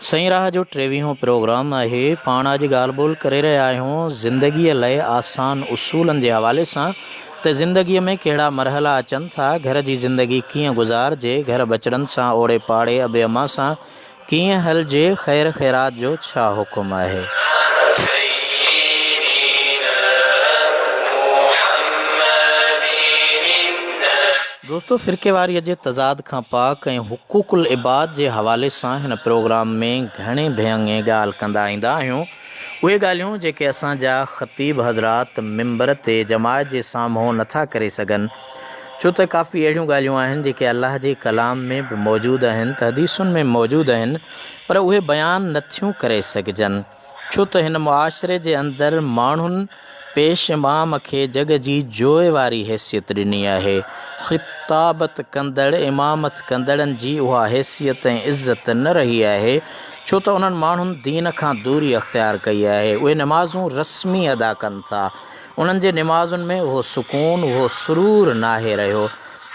सही राह जो 23हों प्रोग्राम आहे। पाण अॼु ॻाल्हि ॿोल करे रहिया आहियूं ज़िंदगीअ लाइ आसान उसूलनि जे हवाले सां त ज़िंदगीअ में कहिड़ा मरहला अचनि था, घर जी ज़िंदगी कीअं गुज़ारिजे, घर बचड़नि सां ओड़े पाड़े अबे अम्मा सां कीअं हलिजे, ख़ैर ख़ैरात जो छा हुकुम आहे। दोस्तो फ़िरक़ेवारीअ जे तज़ाद खां पाक ऐं हुक़ूक़ुल इबाद जे हवाले सां हिन प्रोग्राम में घणे भेंगे ॻाल्हि कंदा ईंदा आहियूं। उहे ॻाल्हियूं जेके असांजा ख़तीब हज़रात मिंबर ते जमायत जे साम्हूं नथा करे सघनि, छो त काफ़ी अहिड़ियूं ॻाल्हियूं आहिनि जेके अल्लाह जे कलाम में बि मौजूदु आहिनि, त हदीसुनि में मौजूदु आहिनि, पर उहे बयानु नथियूं करे सघिजनि, छो त हिन मुआशिरे जे अंदरि माण्हुनि पेश इमाम खे जग जी जोए वारी हैसियत ॾिनी आहे। ख़िताबत कंदड़ इमामत कंदड़नि जी उहा हैसियत ऐं इज़त न रही आहे, छो त उन्हनि माण्हुनि दीन खां दूरी अख़्तियार कई आहे। उहे नमाज़ूं रस्मी अदा कनि था, उन्हनि जे नमाज़ुनि में उहो सुकून, उहो सुरूर नाहे रहियो।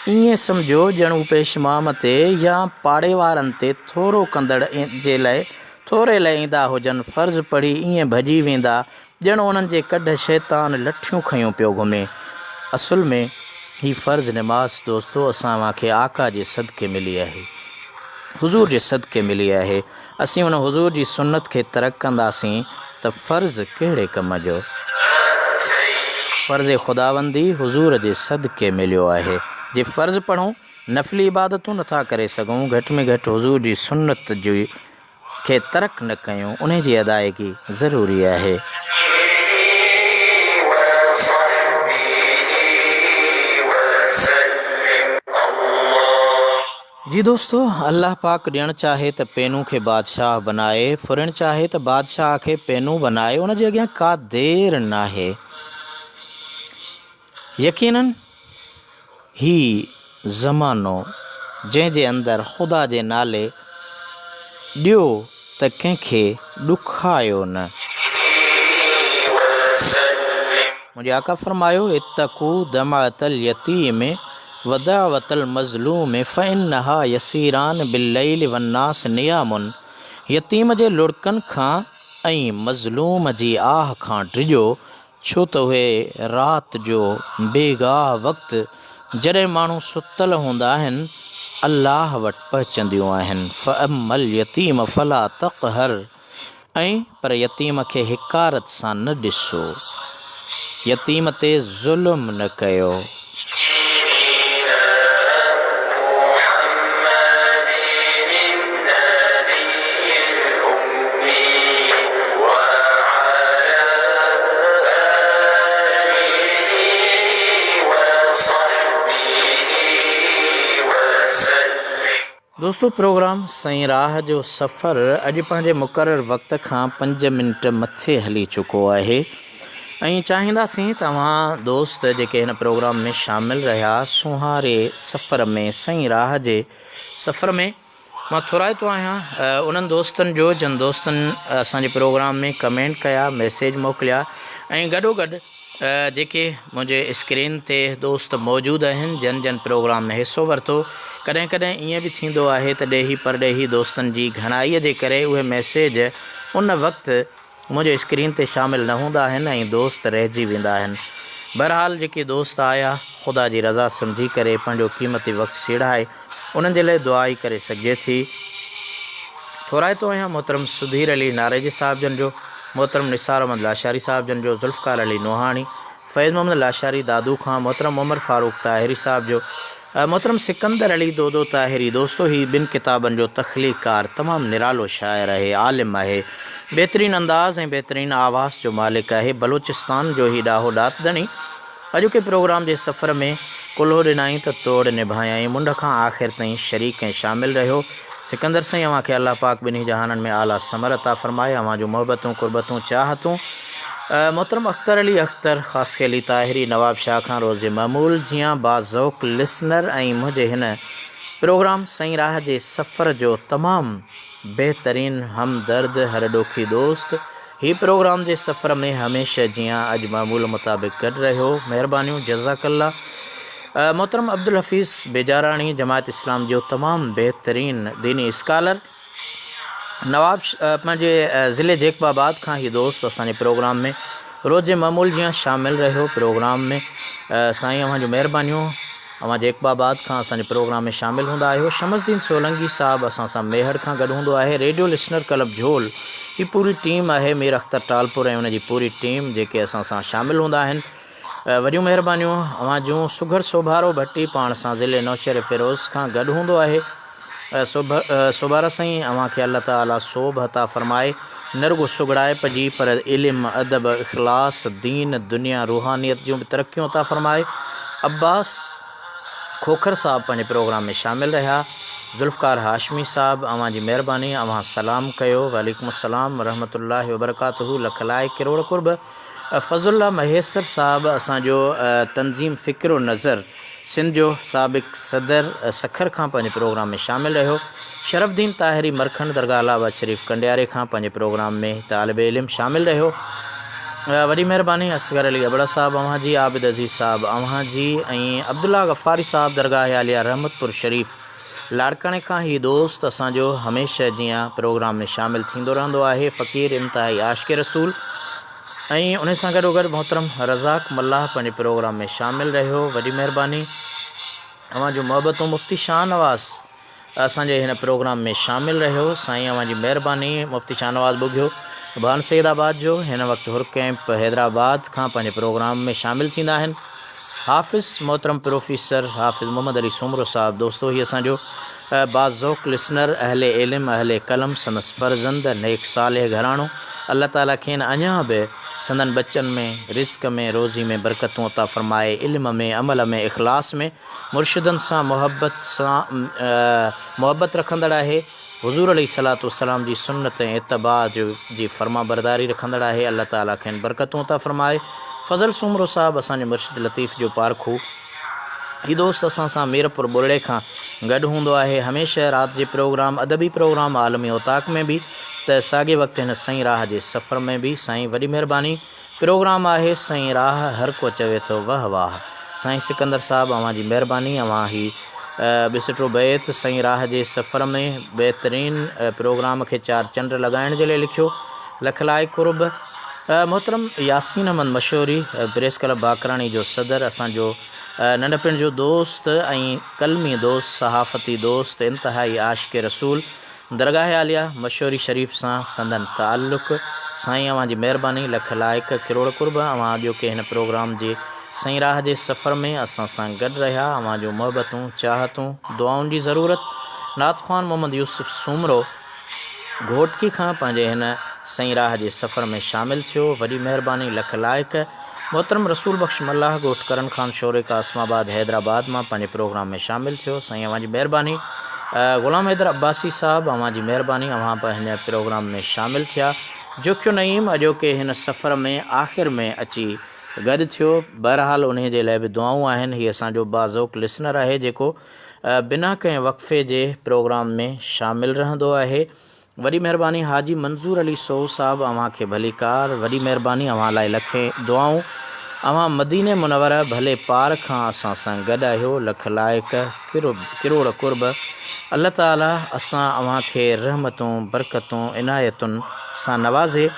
ईअं सम्झो ॼण पेश इमाम ते या पाड़े वारनि ते थोरो कंदड़ जे लाइ थोरे लाइ ईंदा हुजनि, फ़र्ज़ु पढ़ी ईअं भॼी वेंदा ॼण उन्हनि जे कढ शैतान लठियूं खयूं पियो घुमे। असुल में ही फ़र्ज़ नमाज़ दोस्तो असांखे आका जे सदके मिली आहे, हुज़ूर जे सदके मिली आहे। असीं उन हुज़ूर जी सुन्नत खे तरक कंदासीं त फ़र्ज़ कहिड़े कम जो। फ़र्ज़ ख़ुदाबंदी हुज़ूर जे सदके मिलियो आहे। जे फ़र्ज़ पढ़ूं, नफ़िली इबादतूं नथा करे सघूं, घटि में घटि हुज़ूर जी सुन्नत जी खे तरक न कयूं, उन जी अदायगी ज़रूरी आहे। जी दोस्तो, अल्लाह पाक ॾियणु चाहे त पैनू खे बादशाह बनाए, फुरणु चाहे त बादशाह खे पैनू बनाए, उन जे अॻियां का देर नाहे। यकीनन ही ज़मानो जंहिंजे अंदरि ख़ुदा जे नाले ॾियो त कंहिंखे ॾुखायो न। मुंहिंजे आका फरमायो, इत्तक़ू दमअतल यतीम वदावतल मज़लूम फ़इन्नहा यसीरान बिल्लैल वन्नास नियामुन। यतीम जे लुड़कनि खां ऐं मज़लूम जी आह खां ड्रिजो, छो त उहे राति जो बेगाह वक़्तु जॾहिं माण्हू सुतल हूंदा आहिनि अल्लाह वटि पहुचंदियूं आहिनि। फ़अम्मल यतीम फ़ला तक़हर, ऐं पर यतीम खे हिकारत सां न ॾिसो, यतीम ते ज़ुल्म न कयो। दोस्तो, प्रोग्राम सही राह जो सफ़र अॼु पंहिंजे मुक़ररु वक़्त खां 5 मिंट मथे हली चुको आहे ऐं चाहींदासीं तव्हां दोस्त जेके हिन प्रोग्राम में शामिल रहिया सुहारे सफ़र में, सही राह जे सफ़र में, मां थोराइतो आहियां उन्हनि दोस्तनि जो जिन दोस्तनि असांजे प्रोग्राम में कमेंट कया, मैसेज मोकिलिया, ऐं गॾोगॾु जेके मुंहिंजे स्क्रीन ते दोस्त मौजूदु आहिनि जिन जिन प्रोग्राम में हिसो वरितो। कॾहिं कॾहिं ईअं बि थींदो आहे त ॾेही परॾेही दोस्तनि जी घणाईअ जे करे उहे मैसेज उन वक़्तु मुंहिंजे स्क्रीन ते शामिल न हूंदा आहिनि ऐं दोस्त रहिजी वेंदा आहिनि। बहरहाल जेके दोस्त आया ख़ुदा जी रज़ा सम्झी करे पंहिंजो क़ीमती वक़्तु छीड़ाए उन्हनि जे लाइ दुआ ई करे सघिजे थी। थोराइतो आहियां मोहतरम सुधीर अली नारेजी साहिब जन जो, मोहतरम निसार अहमद लाशारी साहिब जन जो, ज़ुल्फ़कार अली नोहाणी, फ़ैज़ मोहम्मद लाशारी दादू खां, मोहतरम उमर फ़ारूक ताहिरी साहिब जो, मोहतरम सिकंदर अली दोदो ताहिरी। दोस्तो ही ॿिनि किताबनि जो तख़लीक़कार, तमामु निरालो शाइर आहे, आलिम आहे, बहितरीनु अंदाज़ ऐं बहितरीनु आवाज़ जो मालिक आहे, बलूचिस्तान जो ही ॾाहो ॾातदणी। अॼोके प्रोग्राम जे सफ़र में कुल्हो ॾिनाई त तोड़ निभायाई, मुंड खां आख़िर ताईं शरीक ऐं शामिल रहियो। सिकंदर साईं अव्हां खे अल्लाह पाक ॿिन्ही जहाननि में आला समर अता फ़रमाए, अव्हां जूं मोहबतूं कुर्बतूं चाहतूं। मोहतरम अख्तर अली अख्तर, ख़ासि खेली ताहिरी, नवाब शाह खां, रोज़ मामूल जियां बाज़ौक़ लिसनर ऐं मुंहिंजे हिन प्रोग्राम सईं राह जे सफ़र जो तमामु बहितरीन हमदर्द हर ॾोखी दोस्त, ही प्रोग्राम जे सफ़र में हमेशह जियां अॼु मामूल मुताबिक़ गॾु रहियो, महिरबानियूं, जज़ाकल्ला। मोहतरम अब्दुल हफ़ीज़ बेजाराणी, जमात इस्लाम जो तमामु बहितरीन दीनी स्कॉलर, नवाब पंहिंजे ज़िले जेकबाबाद खां ही दोस्त असांजे प्रोग्राम में रोज़ मामूल जियां शामिल रहियो प्रोग्राम में। साईं अव्हां जूं महिरबानियूं, अव्हां जेकबाबाद खां असांजे प्रोग्राम में शामिल हूंदा आहियो। शमसदीन सोलंकी साहब असां सां मेहर खां गॾु हूंदो आहे। रेडियो लिसनर क्लब झोल ही पूरी टीम आहे, मीर अख्तर टालपुर ऐं उनजी पूरी टीम जेके असां सां शामिल हूंदा आहिनि, वॾियूं महिरबानियूं। अव्हां जूं सुघर सोभारो भट्टी पाण सां ज़िले नौशहर फ़िरोज़ खां गॾु हूंदो आहे। सोभारा साईं अव्हां खे अल्लाह ताला सोभ अता फ़रमाए, न रुगो सुगड़ाइप जी पर इल्म, अदब, इख़लास, दीन, दुनिया, रूहानियत जूं बि तरक़ियूं अता फ़रमाए। अब्बास खोखर साहब पंहिंजे प्रोग्राम में शामिल रहिया। ज़ुल्फ़कार हाशमी साहब, अव्हां जी महिरबानी, अव्हां सलाम कयो। वालेकुम अस्सलाम रहमतुल्लाहि वबरकातुहू, लख लाए किरोड़ कुर्ब। फ़ज़ुल्ला महेसर साहब, असांजो तंज़ीम फ़िक्र नज़र सिंध जो साबिक़ सदर, सखर खां पंहिंजे प्रोग्राम में शामिल रहियो। शरफ़दीन ताहिरी मरखंड, दरगाह अलाहाबाद शरीफ़ कंडियारे खां पंहिंजे प्रोग्राम में तालिब इल्म शामिल रहियो। वॾी महिरबानी। असगर अली अबड़ा साहब अव्हां जी, आबिद अज़ीज़ साहब अव्हां जी, ऐं अब्दुल्ला गफ़ारी साहब, दरगाह आलिया रहमतपुर शरीफ़ लाड़काणे खां ही दोस्त असांजो हमेशह जीअं प्रोग्राम में शामिल थींदो रहंदो आहे। फ़क़ीर इंतहाई आशिक़ रसूल, ऐं उन सां गॾोगॾु मोहतरम रज़ाक मल्लाह पंहिंजे प्रोग्राम में शामिल रहियो। वॾी महिरबानी। अव्हां जूं मोहबतूं। मुफ़्ती शाहनवाज़ असांजे हिन प्रोग्राम में शामिल रहियो। साईं अव्हां जी महिरबानी। मुफ़्ती शाहनवाज़ ॿुघियो भान सैदाबाद जो, हिन वक़्तु हुर कैंप हैदराबाद खां पंहिंजे प्रोग्राम में शामिल थींदा आहिनि। हाफ़िज़ मोहतरम प्रोफेसर हाफ़िज़ मोहम्मद अली सुमरो साहब, दोस्तो ही असांजो बाज़ौक़ लिसनर, अहले इल्म, अहले कलम, संदसि फ़र्ज़ंद, नेक सालेह घराणो। अल्लाह ताला खेनि अञा बि संदन बच्चन में, रिज़्क़ में, रोज़ी में बरकतूं अता फ़रमाए, इल्म में, अमल में, इख़लास में, मुर्शिदनि सां मोहब्बत रखंदड़ आहे। हुज़ूर अलैहिस्सलातु वस्सलाम जी सुन्नत ऐं इत्तिबा जी फ़र्मा बरदारी रखंदड़ आहे। अल्लाह ताला खेनि बरकतूं अता फ़रमाए। फ़ज़ल सुमरो साहब असांजे मुर्शिद लतीफ़ जो पारखू, ही दोस्त असां सां मीरपुर बुरड़े खां गॾु हूंदो आहे हमेशह। राति जे प्रोग्राम, अदबी प्रोग्राम, आलमी औताक में बि, त साॻे वक़्तु हिन सईं राह जे सफ़र में बि। साईं वॾी महिरबानी। प्रोग्राम आहे सईं राह, हर को चवे थो वाह वाह। साईं सिकंदर साहब अव्हां जी महिरबानी। अव्हां ही बिसटो बैत सईं राह जे सफ़र में बहितरीन प्रोग्राम खे 4 चंड लॻाइण जे लाइ लिखियो, लख लाए कुर्ब। मोहतरम यासीन अहमद मशहूरी, प्रेस क्लब बाकराणी जो सदर, असांजो नंढपिण जो दोस्त ऐं कलमी दोस्त, सहाफ़ती दोस्त, इंतहाई आशिक़ रसूल, दरगाह आलिया मशहूरी शरीफ़ सां संदन ताल्लुक़। साईं अव्हां जी महिरबानी, लख लाइक किरोड़ कुर्ब। अव्हां अॼोके हिन प्रोग्राम जे सईं राह जे सफ़र में असां सां गॾु रहिया। अव्हां जूं मोहबतूं, चाहतूं, दुआउनि जी ज़रूरत। नात ख़्वान मोहम्मद यूसुफ सूमरो घोटकी खां पंहिंजे हिन सईं राह जे सफ़र में शामिल थियो, वॾी महिरबानी, लख लाइक। मोहतरम रसूल बख़्श मल्लाह ॻोठ करन खान शोरे का आसमाबाद हैदराबाद मां पंहिंजे प्रोग्राम में शामिल थियो। साईं अव्हां जी महिरबानी। ग़ुलाम हैदर अब्बासी साहब अव्हां जी महिरबानी, अव्हां हिन प्रोग्राम में शामिल थिया। जोखियो नईम अॼोके हिन सफ़र में आख़िर में अची गॾु थियो। बहरहाल उन जे लाइ बि दुआऊं आहिनि। हीअ असांजो बाज़ौक़ लिसनर आहे जेको बिना कंहिं वक़फ़े जे प्रोग्राम में शामिल रहंदो आहे। वॾी महिरबानी। हाजी मंज़ूर अली सो साहब अव्हां खे भलीकार, वॾी महिरबानी, अव्हां लाइ लखें दुआऊं। अव्हां मदीने मुनव्वर भले पार खां असां सां गॾु आहियो, लख लाइक किरोड़ कुर्ब। अल्लाह ताला असां अव्हां खे रहमतूं, बरकतूं, इनायतुनि सां नवाज़े।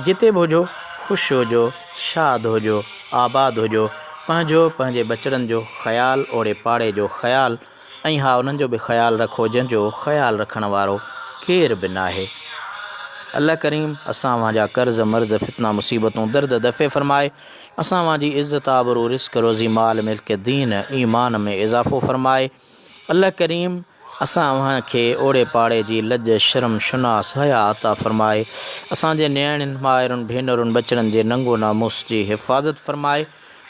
जिते बि हुजो ख़ुशि हुजो, शाद हुजो, आबाद हुजो, पंहिंजे बचड़नि जो ख़्यालु, ओड़े पाड़े जो ख़्यालु, ऐं हा उन्हनि जो बि ख़्यालु रखो जंहिंजो ख़्यालु रखण वारो केर बि नाहे। अल्लाह करीम असां अव्हां जा कर्ज़, मर्ज़, फितना, मुसीबतूं, दर्द दफ़े फ़रमाए। असां अव्हां जी इज़्ज़त, आबरू, रिज़्क़, रोज़ी, माल, मिल्क, दीन, ईमान में इज़ाफ़ो फ़रमाए। अल्लाह करीम असां अव्हां खे ओड़े पाड़े जी लज, शर्म, शुनास, हया अता फ़रमाए। असांजे नियाणियुनि, माइरुनि, भेनरुनि, बचड़नि जे नंगो नामूस जी हिफ़ाज़त फ़रमाए।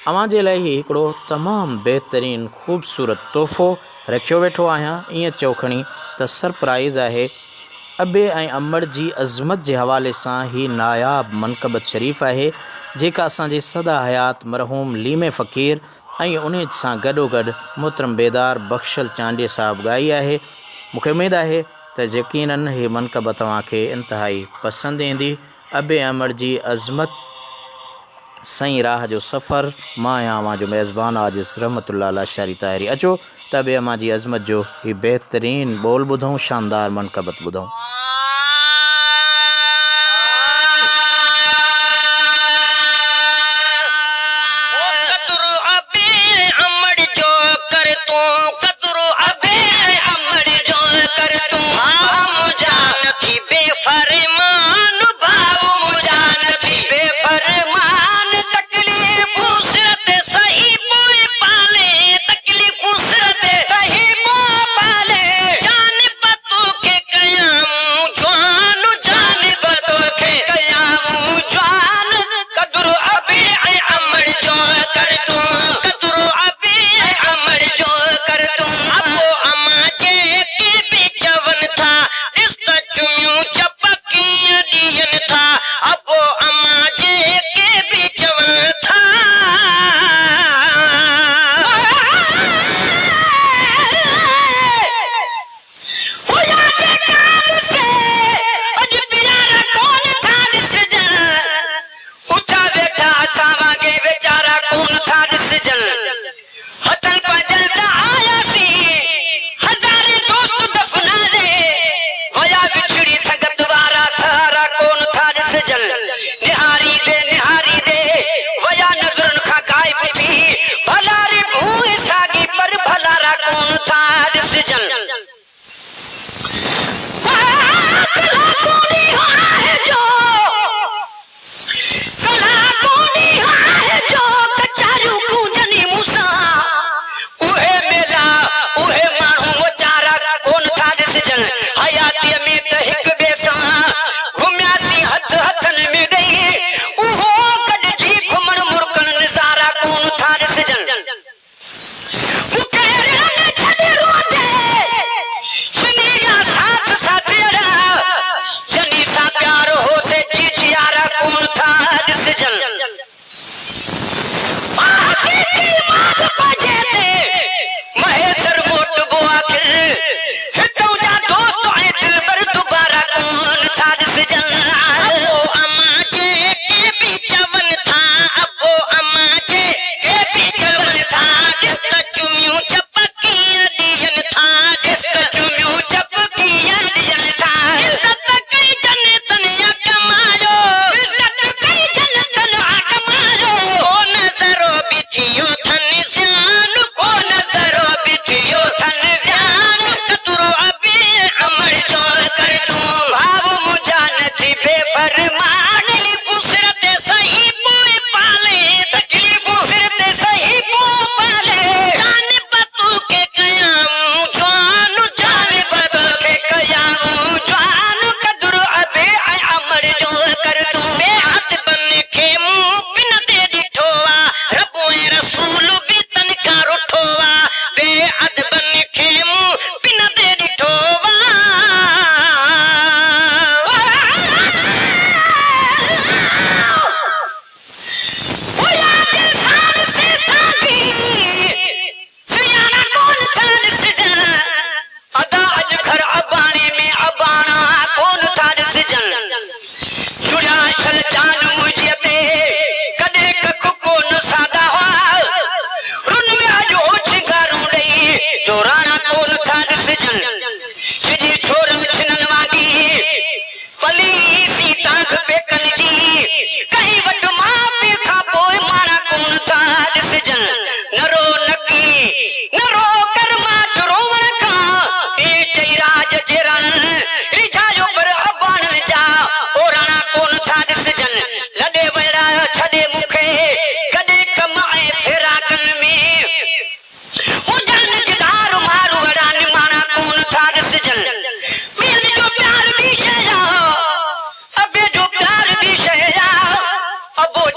अव्हां जे लाइ हिकिड़ो तमामु बहितरीनु ख़ूबसूरत तोहफ़ो रखियो वेठो आहियां। ईअं चओ खणी त सरप्राइज़ आहे। अबे ऐं अमड़ जी अज़मत जे हवाले सां ही नायाब मनक़बत शरीफ़ आहे जेका असांजे सदा हयात मरहूम लीमे फ़क़ीर ऐं उन सां गॾोगॾु मोहतरम बेदार बख़्शल चांडिया साहिबु ॻाई आहे। मूंखे उमेदु आहे त यकीनन हीअ मनक़बत तव्हांखे इंतिहाई पसंदि ईंदी। अबे अमड़ जी अज़मत सईं राह जो सफ़र। मां आहियां अव्हां जो मेज़बान आजिज़ रहमतुल्लाह अला शारी ताहिरी। अचो त अबे अम्मा जी अज़मत जो ही बहितरीनु ॿोल ॿुधूं, शानदार मनक़बत ॿुधूं।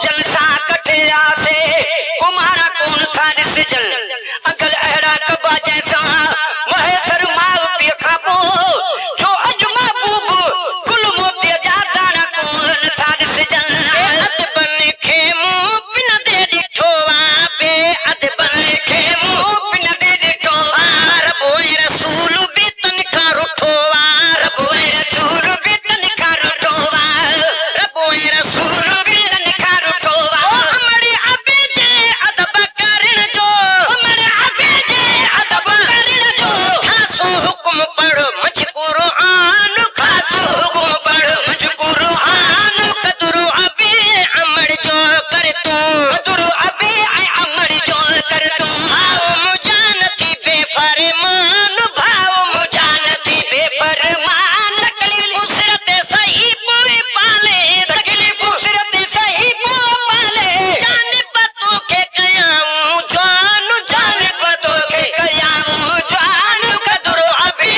जलसा कट से आसे कुमारा कौन था रिसजल अकल अहरा कबा जैसा वह सरमाओ पिया खापो जो अज महबूब कुल मोते जाता ना कौन था रिसजल अद बन खेमू पिन दे दिठोवा बे अद बन खेमू पिन दे दिठोवा रबोए रसूल भी तन का रुठोवा रबोए रसूल भी तन का रुठोवा रबोए रसूल भी तन का रुठोवा हमारी अबे जे अदब करण जो हमारे अबे जे अदब करण जो खासो हुक्म पढ़ो मुझ कुरान खासो हुक्म पढ़ो मुझ कुरान कदरो अबे अमर जो कर तू कदरो अबे अमर जो कर तू भाव मुजान थी बेफरमान भाव मुजान थी बेफरमान तकलीफ उसरत सही पोए पाले तकलीफ उसरत सही पोए पाले जाने पतों के कयामू जान जाने पतों के कयामू जान कदरो अबे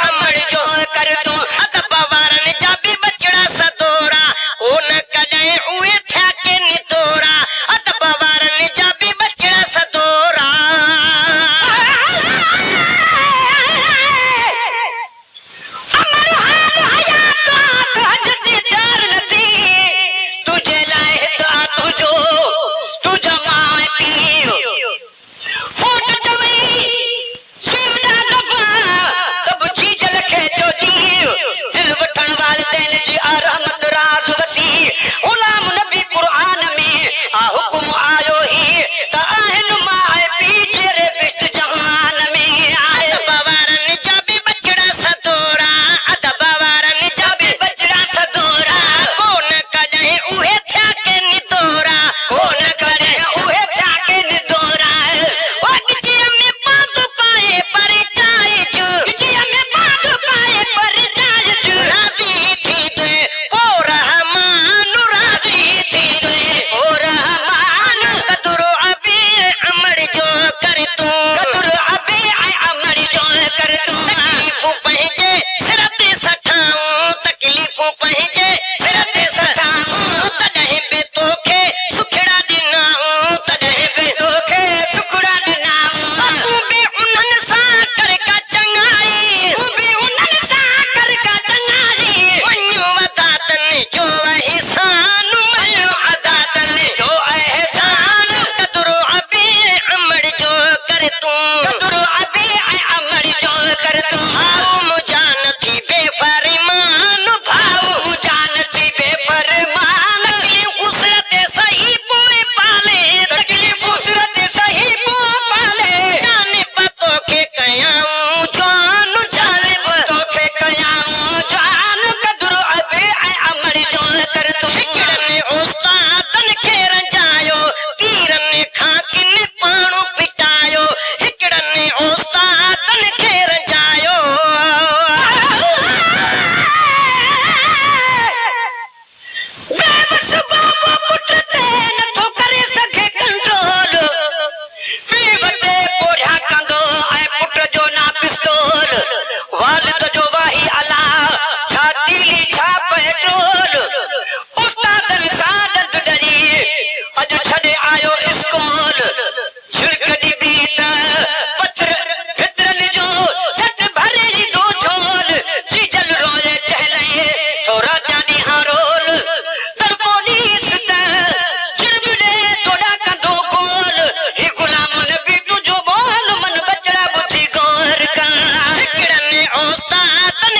अमर जो कर तू अदब वारन जाबी बचड़ा सदोरा ओ न कदे उए था के नितोरा अदब वारन जाबी बचड़ा सदोरा अमर हाल हयात हजती जार नथी तुझे लाए तो तुझो तुझ माए पियो फूट जवई सीधा दफा तब चीज लखे जो जीव दिल वठण वालदैन जी रहमत राज वसी गुलाम नबी कुरान में आ हुकुम आयो ही त आहन माए पीछे रे बिस्त जहान में आए बवारन जाबी बचड़ा सदोरा अदब वारन जाबी बचड़ा सदोरा कोन कदे उहे था के नितोरा कोन कदे उहे था के नितोरा ओ किचिया में पाद पाए पर जाए जो किचिया में पाद पाए पर जाए जो राजी थी दे ओ रहमान राजी थी दे ओ रहमान कदरो अबे अमर जो कर तू कदरो अबे अमर जो कर तू तकलीफों पहुंचे सिरते सठाऊं तकलीफों पहुंचे सिरते सठाऊं तदहे पे तोखे सुखड़ा दिनाऊं तदहे पे तोखे सुखड़ा दिनाऊं तू भी उन्हन सा कर का चंगाई तू भी उन्हन सा कर का चंगाई मन्यो वदातन जो एहसान मन्यो अदातन जो एहसान कदरो अबे अमर जो कर तू कदरो अबे अमर जो कर तू भाव मुजान थी बेफरमान भाव मुजान थी बेफरमान तकलीफ उसरत सही पोए पाले तकलीफ उसरत सही पोए पाले जाने पतों के कयामू जान जाने पतों के कयामू जान कदरो अबे अमर जो कर तू हिकड़ने उस्तादन खे रंजायो पीरन खाकिन पाणो पिटायो हिकड़ने उस्तादन खे रंजायो बेबस बाबा पुट ते नथो करे सके कंट्रोल पीवते पोढ़ा कंदो ऐं पुट जो ना पिस्तौल वालिद जो वाही अला छा तीली छा पेट्रोल उस्तादन सादत डरी अज छड़े आयो स्कूल छिड़कड़ी बीत पत्थर फित्रन जो झट भरे जी दो झोल चीजल रोले चहले छोरा जानी हारोल तरकोनीस त चिरबड़े तोड़ा कंदो गोल ही गुलाम नबी तुझो बोल मन बचड़ा बुद्धि गौर का हिकड़ने उस्तादन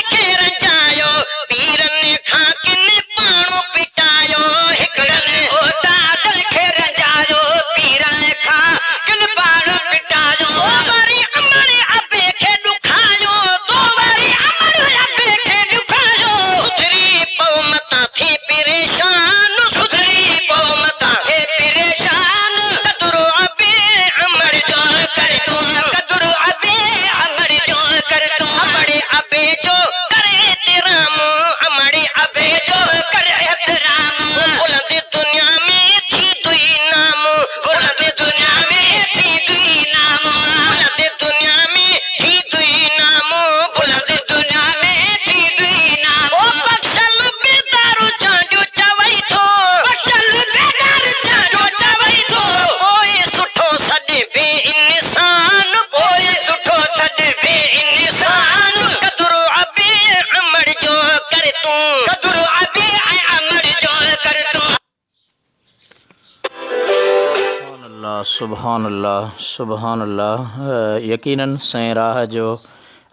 सुभान अल्लाह यकीनन सैं राह जो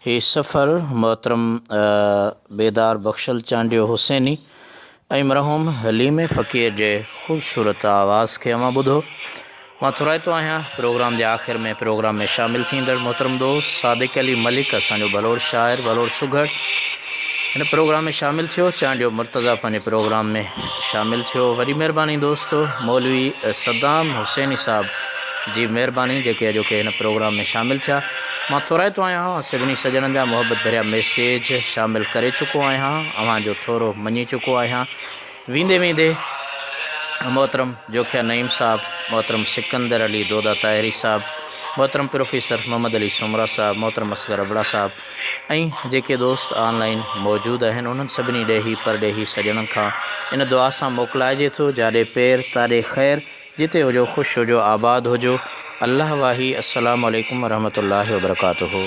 ही सफ़र मोहतरम बेदार बख्शल चांडियो हुसैनी ऐं मरहूम हलीम फ़क़ीर जे ख़ूबसूरत आवाज़ खे अवां ॿुधो। मां थोराईतो आहियां प्रोग्राम जे आख़िर में प्रोग्राम में शामिल थींदड़ मोहतरम दोस्त सादिक अली मलिक असांजो भलोड़ शाइर भलोड़ सुघड़ हिन प्रोग्राम में शामिल थियो। चांडियो मुर्तज़ा पंहिंजे प्रोग्राम में शामिल थियो। वरी महिरबानी दोस्तो मौलवी सद्दाम हुसैनी साहब जी महिरबानी जेके अॼोके हिन प्रोग्राम में शामिल थिया। मां थोराईतो आहियां सभिनी सॼणनि जा मुहबत भरिया मैसेज शामिल करे चुको आहियां, अव्हांजो थोरो मञी चुको आहियां। वेंदे वेंदे मोहतरम जोखिया नईम साहब, मोहतरम सिकंदर अली दोदा ताहिरी साहब, मोहतरम प्रोफेसर मोहम्मद अली सुमरा साहब, मोहतरम असगर अबड़ा साहब ऐं जेके दोस्त ऑनलाइन मौजूदु आहिनि उन्हनि सभिनी ॾेही परॾेही सॼणनि खां इन दुआ सां मोकिलाइजे थो जाॾे पैर ताॾे ख़ैर, जिते हुजो ख़ुशि हुजो आबाद हुजो। अल्लाह वाही। अस्सलामु अलैकुम वरहमतुल्लाहि वबरकातुहू।